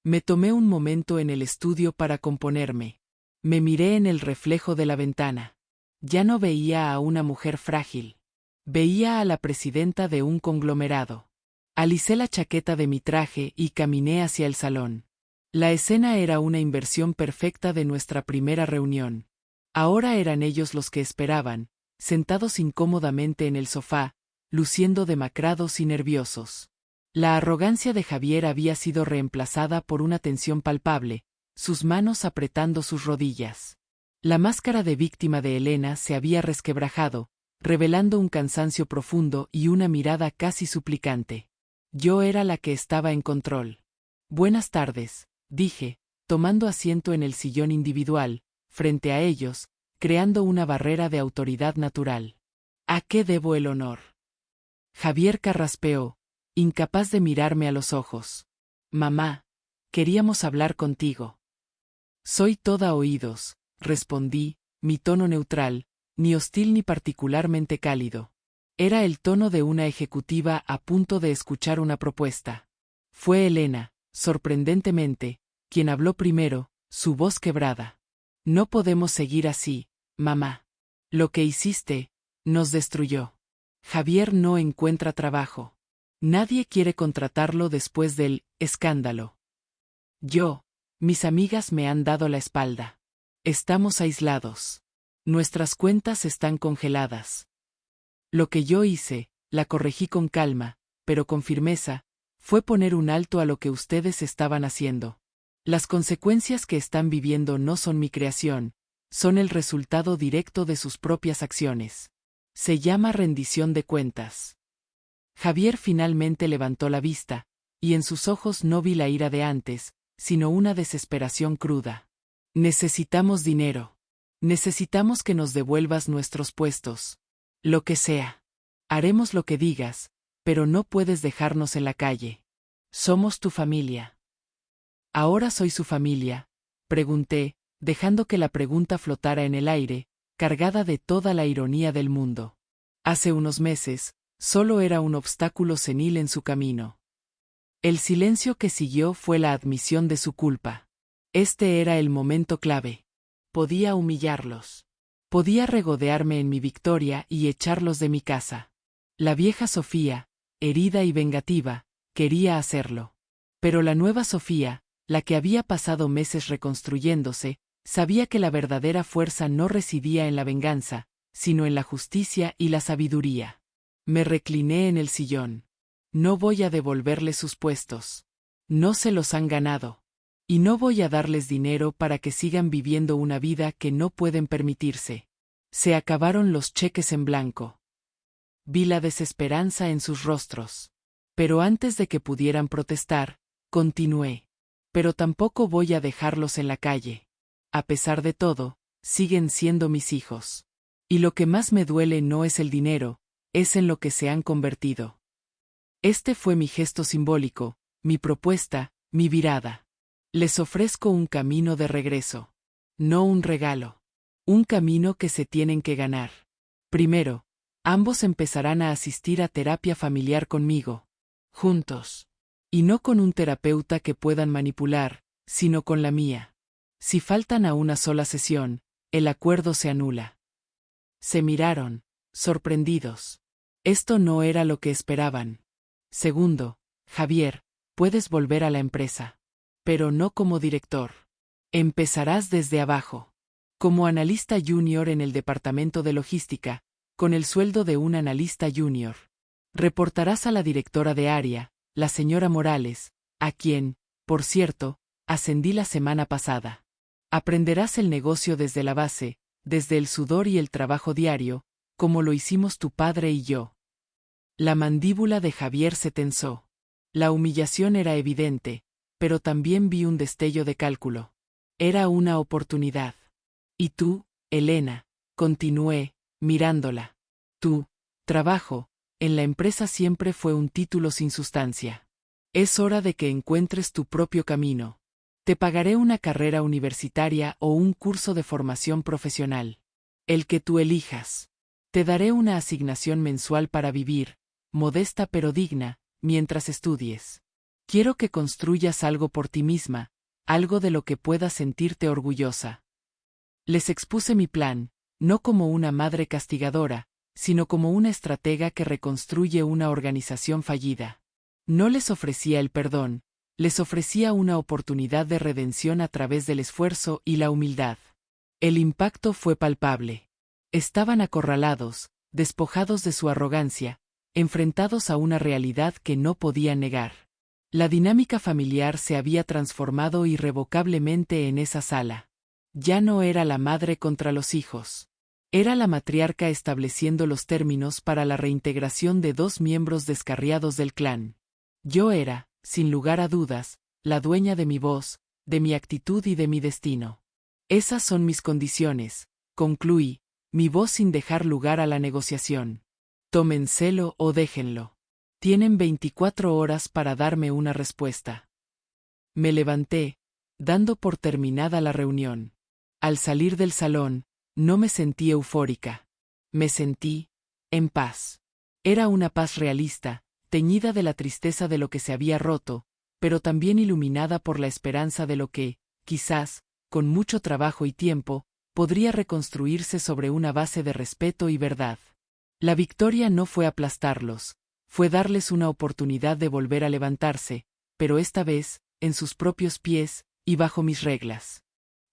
Me tomé un momento en el estudio para componerme. Me miré en el reflejo de la ventana. Ya no veía a una mujer frágil. Veía a la presidenta de un conglomerado. Alicé la chaqueta de mi traje y caminé hacia el salón. La escena era una inversión perfecta de nuestra primera reunión. Ahora eran ellos los que esperaban, sentados incómodamente en el sofá, luciendo demacrados y nerviosos. La arrogancia de Javier había sido reemplazada por una tensión palpable, sus manos apretando sus rodillas. La máscara de víctima de Elena se había resquebrajado, revelando un cansancio profundo y una mirada casi suplicante. Yo era la que estaba en control. Buenas tardes, dije, tomando asiento en el sillón individual, frente a ellos, creando una barrera de autoridad natural. ¿A qué debo el honor? Javier carraspeó, incapaz de mirarme a los ojos. Mamá, queríamos hablar contigo. Soy toda oídos, respondí, mi tono neutral, ni hostil ni particularmente cálido. Era el tono de una ejecutiva a punto de escuchar una propuesta. Fue Elena, sorprendentemente, quien habló primero, su voz quebrada. No podemos seguir así, mamá. Lo que hiciste, nos destruyó. Javier no encuentra trabajo. Nadie quiere contratarlo después del escándalo. Mis amigas me han dado la espalda. Estamos aislados. Nuestras cuentas están congeladas. Lo que yo hice, la corregí con calma, pero con firmeza, fue poner un alto a lo que ustedes estaban haciendo. Las consecuencias que están viviendo no son mi creación, son el resultado directo de sus propias acciones. Se llama rendición de cuentas. Javier finalmente levantó la vista, y en sus ojos no vi la ira de antes, sino una desesperación cruda. Necesitamos dinero. Necesitamos que nos devuelvas nuestros puestos. Lo que sea. Haremos lo que digas, pero no puedes dejarnos en la calle. Somos tu familia. ¿Ahora soy su familia?, pregunté, dejando que la pregunta flotara en el aire, cargada de toda la ironía del mundo. Hace unos meses, solo era un obstáculo senil en su camino. El silencio que siguió fue la admisión de su culpa. Este era el momento clave. Podía humillarlos. Podía regodearme en mi victoria y echarlos de mi casa. La vieja Sofía, herida y vengativa, quería hacerlo. Pero la nueva Sofía, la que había pasado meses reconstruyéndose, sabía que la verdadera fuerza no residía en la venganza, sino en la justicia y la sabiduría. Me recliné en el sillón. No voy a devolverles sus puestos. No se los han ganado. Y no voy a darles dinero para que sigan viviendo una vida que no pueden permitirse. Se acabaron los cheques en blanco. Vi la desesperanza en sus rostros. Pero antes de que pudieran protestar, continué. Pero tampoco voy a dejarlos en la calle. A pesar de todo, siguen siendo mis hijos. Y lo que más me duele no es el dinero, es en lo que se han convertido. Este fue mi gesto simbólico, mi propuesta, mi virada. Les ofrezco un camino de regreso. No un regalo. Un camino que se tienen que ganar. Primero, ambos empezarán a asistir a terapia familiar conmigo. Juntos. Y no con un terapeuta que puedan manipular, sino con la mía. Si faltan a una sola sesión, el acuerdo se anula. Se miraron, sorprendidos. Esto no era lo que esperaban. Segundo, Javier, puedes volver a la empresa. Pero no como director. Empezarás desde abajo. Como analista junior en el departamento de logística, con el sueldo de un analista junior. Reportarás a la directora de área, la señora Morales, a quien, por cierto, ascendí la semana pasada. Aprenderás el negocio desde la base, desde el sudor y el trabajo diario, como lo hicimos tu padre y yo. La mandíbula de Javier se tensó. La humillación era evidente, pero también vi un destello de cálculo. Era una oportunidad. Y tú, Elena, continué, mirándola. Tu trabajo en la empresa siempre fue un título sin sustancia. Es hora de que encuentres tu propio camino. Te pagaré una carrera universitaria o un curso de formación profesional. El que tú elijas. Te daré una asignación mensual para vivir, modesta pero digna, mientras estudies. Quiero que construyas algo por ti misma, algo de lo que puedas sentirte orgullosa. Les expuse mi plan, no como una madre castigadora, sino como una estratega que reconstruye una organización fallida. No les ofrecía el perdón, les ofrecía una oportunidad de redención a través del esfuerzo y la humildad. El impacto fue palpable. Estaban acorralados, despojados de su arrogancia, enfrentados a una realidad que no podían negar. La dinámica familiar se había transformado irrevocablemente en esa sala. Ya no era la madre contra los hijos. Era la matriarca estableciendo los términos para la reintegración de dos miembros descarriados del clan. Yo era, sin lugar a dudas, la dueña de mi voz, de mi actitud y de mi destino. Esas son mis condiciones, concluí, mi voz sin dejar lugar a la negociación. Tómenselo o déjenlo. Tienen 24 horas para darme una respuesta. Me levanté, dando por terminada la reunión. Al salir del salón, no me sentí eufórica. Me sentí en paz. Era una paz realista, teñida de la tristeza de lo que se había roto, pero también iluminada por la esperanza de lo que, quizás, con mucho trabajo y tiempo, podría reconstruirse sobre una base de respeto y verdad. La victoria no fue aplastarlos, fue darles una oportunidad de volver a levantarse, pero esta vez, en sus propios pies, y bajo mis reglas.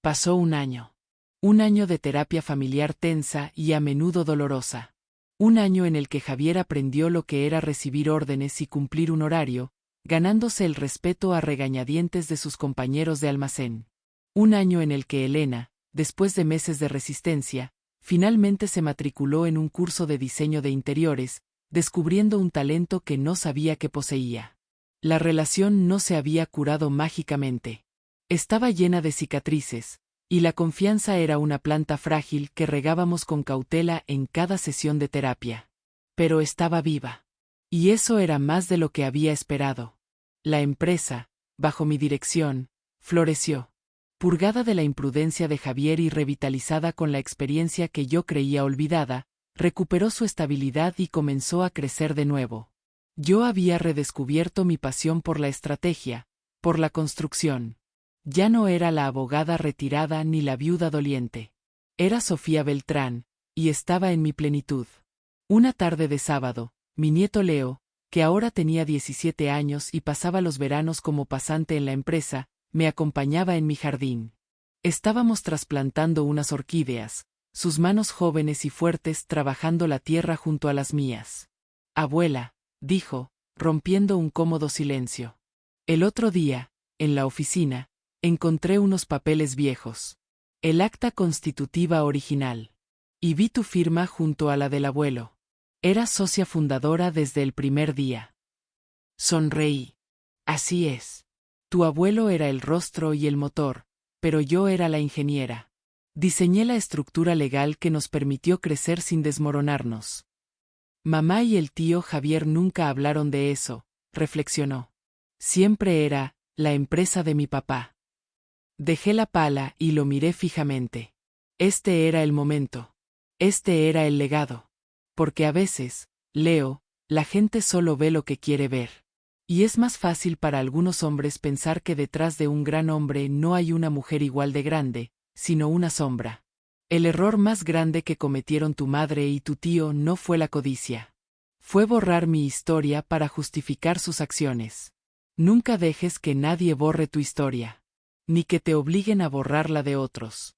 Pasó un año. Un año de terapia familiar tensa y a menudo dolorosa. Un año en el que Javier aprendió lo que era recibir órdenes y cumplir un horario, ganándose el respeto a regañadientes de sus compañeros de almacén. Un año en el que Elena, después de meses de resistencia, finalmente se matriculó en un curso de diseño de interiores, descubriendo un talento que no sabía que poseía. La relación no se había curado mágicamente. Estaba llena de cicatrices, y la confianza era una planta frágil que regábamos con cautela en cada sesión de terapia. Pero estaba viva. Y eso era más de lo que había esperado. La empresa, bajo mi dirección, floreció. Purgada de la imprudencia de Javier y revitalizada con la experiencia que yo creía olvidada, recuperó su estabilidad y comenzó a crecer de nuevo. Yo había redescubierto mi pasión por la estrategia, por la construcción. Ya no era la abogada retirada ni la viuda doliente. Era Sofía Beltrán, y estaba en mi plenitud. Una tarde de sábado, mi nieto Leo, que ahora tenía 17 años y pasaba los veranos como pasante en la empresa, me acompañaba en mi jardín. Estábamos trasplantando unas orquídeas, sus manos jóvenes y fuertes trabajando la tierra junto a las mías. Abuela, dijo, rompiendo un cómodo silencio. El otro día, en la oficina, encontré unos papeles viejos. El acta constitutiva original. Y vi tu firma junto a la del abuelo. Eras socia fundadora desde el primer día. Sonreí. Así es. Tu abuelo era el rostro y el motor, pero yo era la ingeniera. Diseñé la estructura legal que nos permitió crecer sin desmoronarnos. Mamá y el tío Javier nunca hablaron de eso, reflexionó. Siempre era la empresa de mi papá. Dejé la pala y lo miré fijamente. Este era el momento. Este era el legado. Porque a veces, Leo, la gente solo ve lo que quiere ver. Y es más fácil para algunos hombres pensar que detrás de un gran hombre no hay una mujer igual de grande, sino una sombra. El error más grande que cometieron tu madre y tu tío no fue la codicia. Fue borrar mi historia para justificar sus acciones. Nunca dejes que nadie borre tu historia. Ni que te obliguen a borrar la de otros.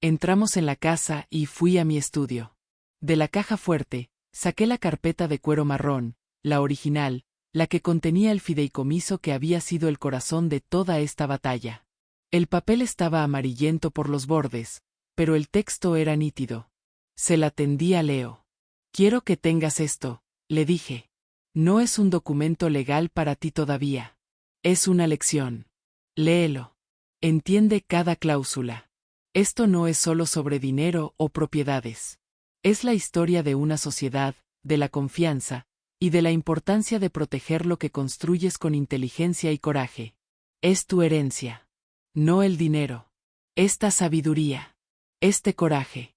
Entramos en la casa y fui a mi estudio. De la caja fuerte, saqué la carpeta de cuero marrón, la original, la que contenía el fideicomiso que había sido el corazón de toda esta batalla. El papel estaba amarillento por los bordes, pero el texto era nítido. Se la tendí a Leo. Quiero que tengas esto, le dije. No es un documento legal para ti todavía. Es una lección. Léelo. Entiende cada cláusula. Esto no es solo sobre dinero o propiedades. Es la historia de una sociedad, de la confianza, y de la importancia de proteger lo que construyes con inteligencia y coraje. Es tu herencia. No el dinero. Esta sabiduría. Este coraje.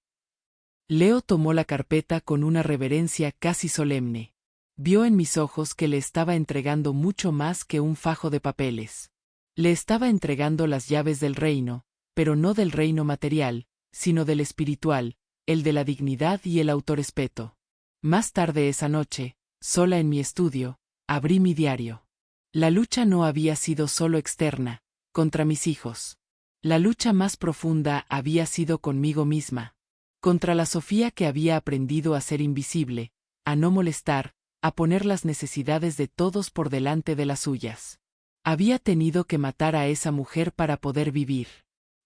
Leo tomó la carpeta con una reverencia casi solemne. Vio en mis ojos que le estaba entregando mucho más que un fajo de papeles. Le estaba entregando las llaves del reino, pero no del reino material, sino del espiritual, el de la dignidad y el autorrespeto. Más tarde esa noche, sola en mi estudio, abrí mi diario. La lucha no había sido solo externa, contra mis hijos. La lucha más profunda había sido conmigo misma. Contra la Sofía que había aprendido a ser invisible, a no molestar, a poner las necesidades de todos por delante de las suyas. Había tenido que matar a esa mujer para poder vivir.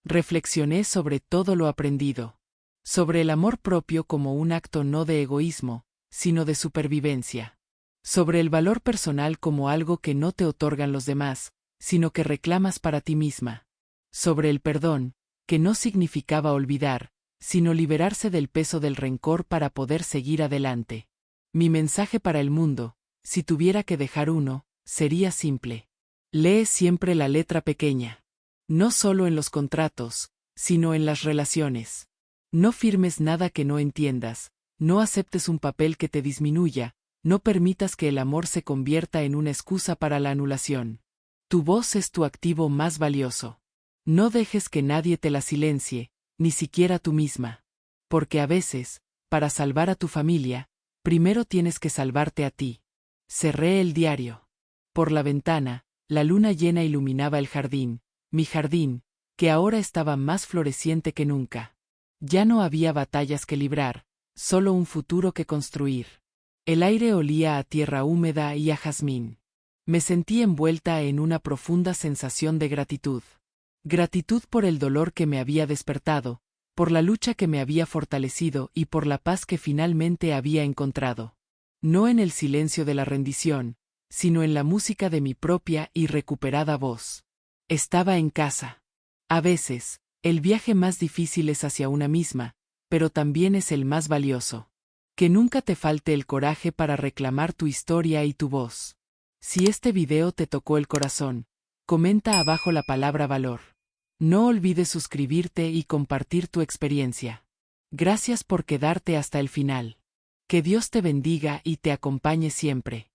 Reflexioné sobre todo lo aprendido. Sobre el amor propio como un acto no de egoísmo, sino de supervivencia. Sobre el valor personal como algo que no te otorgan los demás, sino que reclamas para ti misma. Sobre el perdón, que no significaba olvidar, sino liberarse del peso del rencor para poder seguir adelante. Mi mensaje para el mundo, si tuviera que dejar uno, sería simple. Lee siempre la letra pequeña. No solo en los contratos, sino en las relaciones. No firmes nada que no entiendas, no aceptes un papel que te disminuya, no permitas que el amor se convierta en una excusa para la anulación. Tu voz es tu activo más valioso. No dejes que nadie te la silencie, ni siquiera tú misma. Porque a veces, para salvar a tu familia, primero tienes que salvarte a ti. Cerré el diario. Por la ventana, la luna llena iluminaba el jardín, mi jardín, que ahora estaba más floreciente que nunca. Ya no había batallas que librar, solo un futuro que construir. El aire olía a tierra húmeda y a jazmín. Me sentí envuelta en una profunda sensación de gratitud. Gratitud por el dolor que me había despertado, por la lucha que me había fortalecido y por la paz que finalmente había encontrado. No en el silencio de la rendición, sino en la música de mi propia y recuperada voz. Estaba en casa. A veces, el viaje más difícil es hacia una misma, pero también es el más valioso. Que nunca te falte el coraje para reclamar tu historia y tu voz. Si este video te tocó el corazón, comenta abajo la palabra valor. No olvides suscribirte y compartir tu experiencia. Gracias por quedarte hasta el final. Que Dios te bendiga y te acompañe siempre.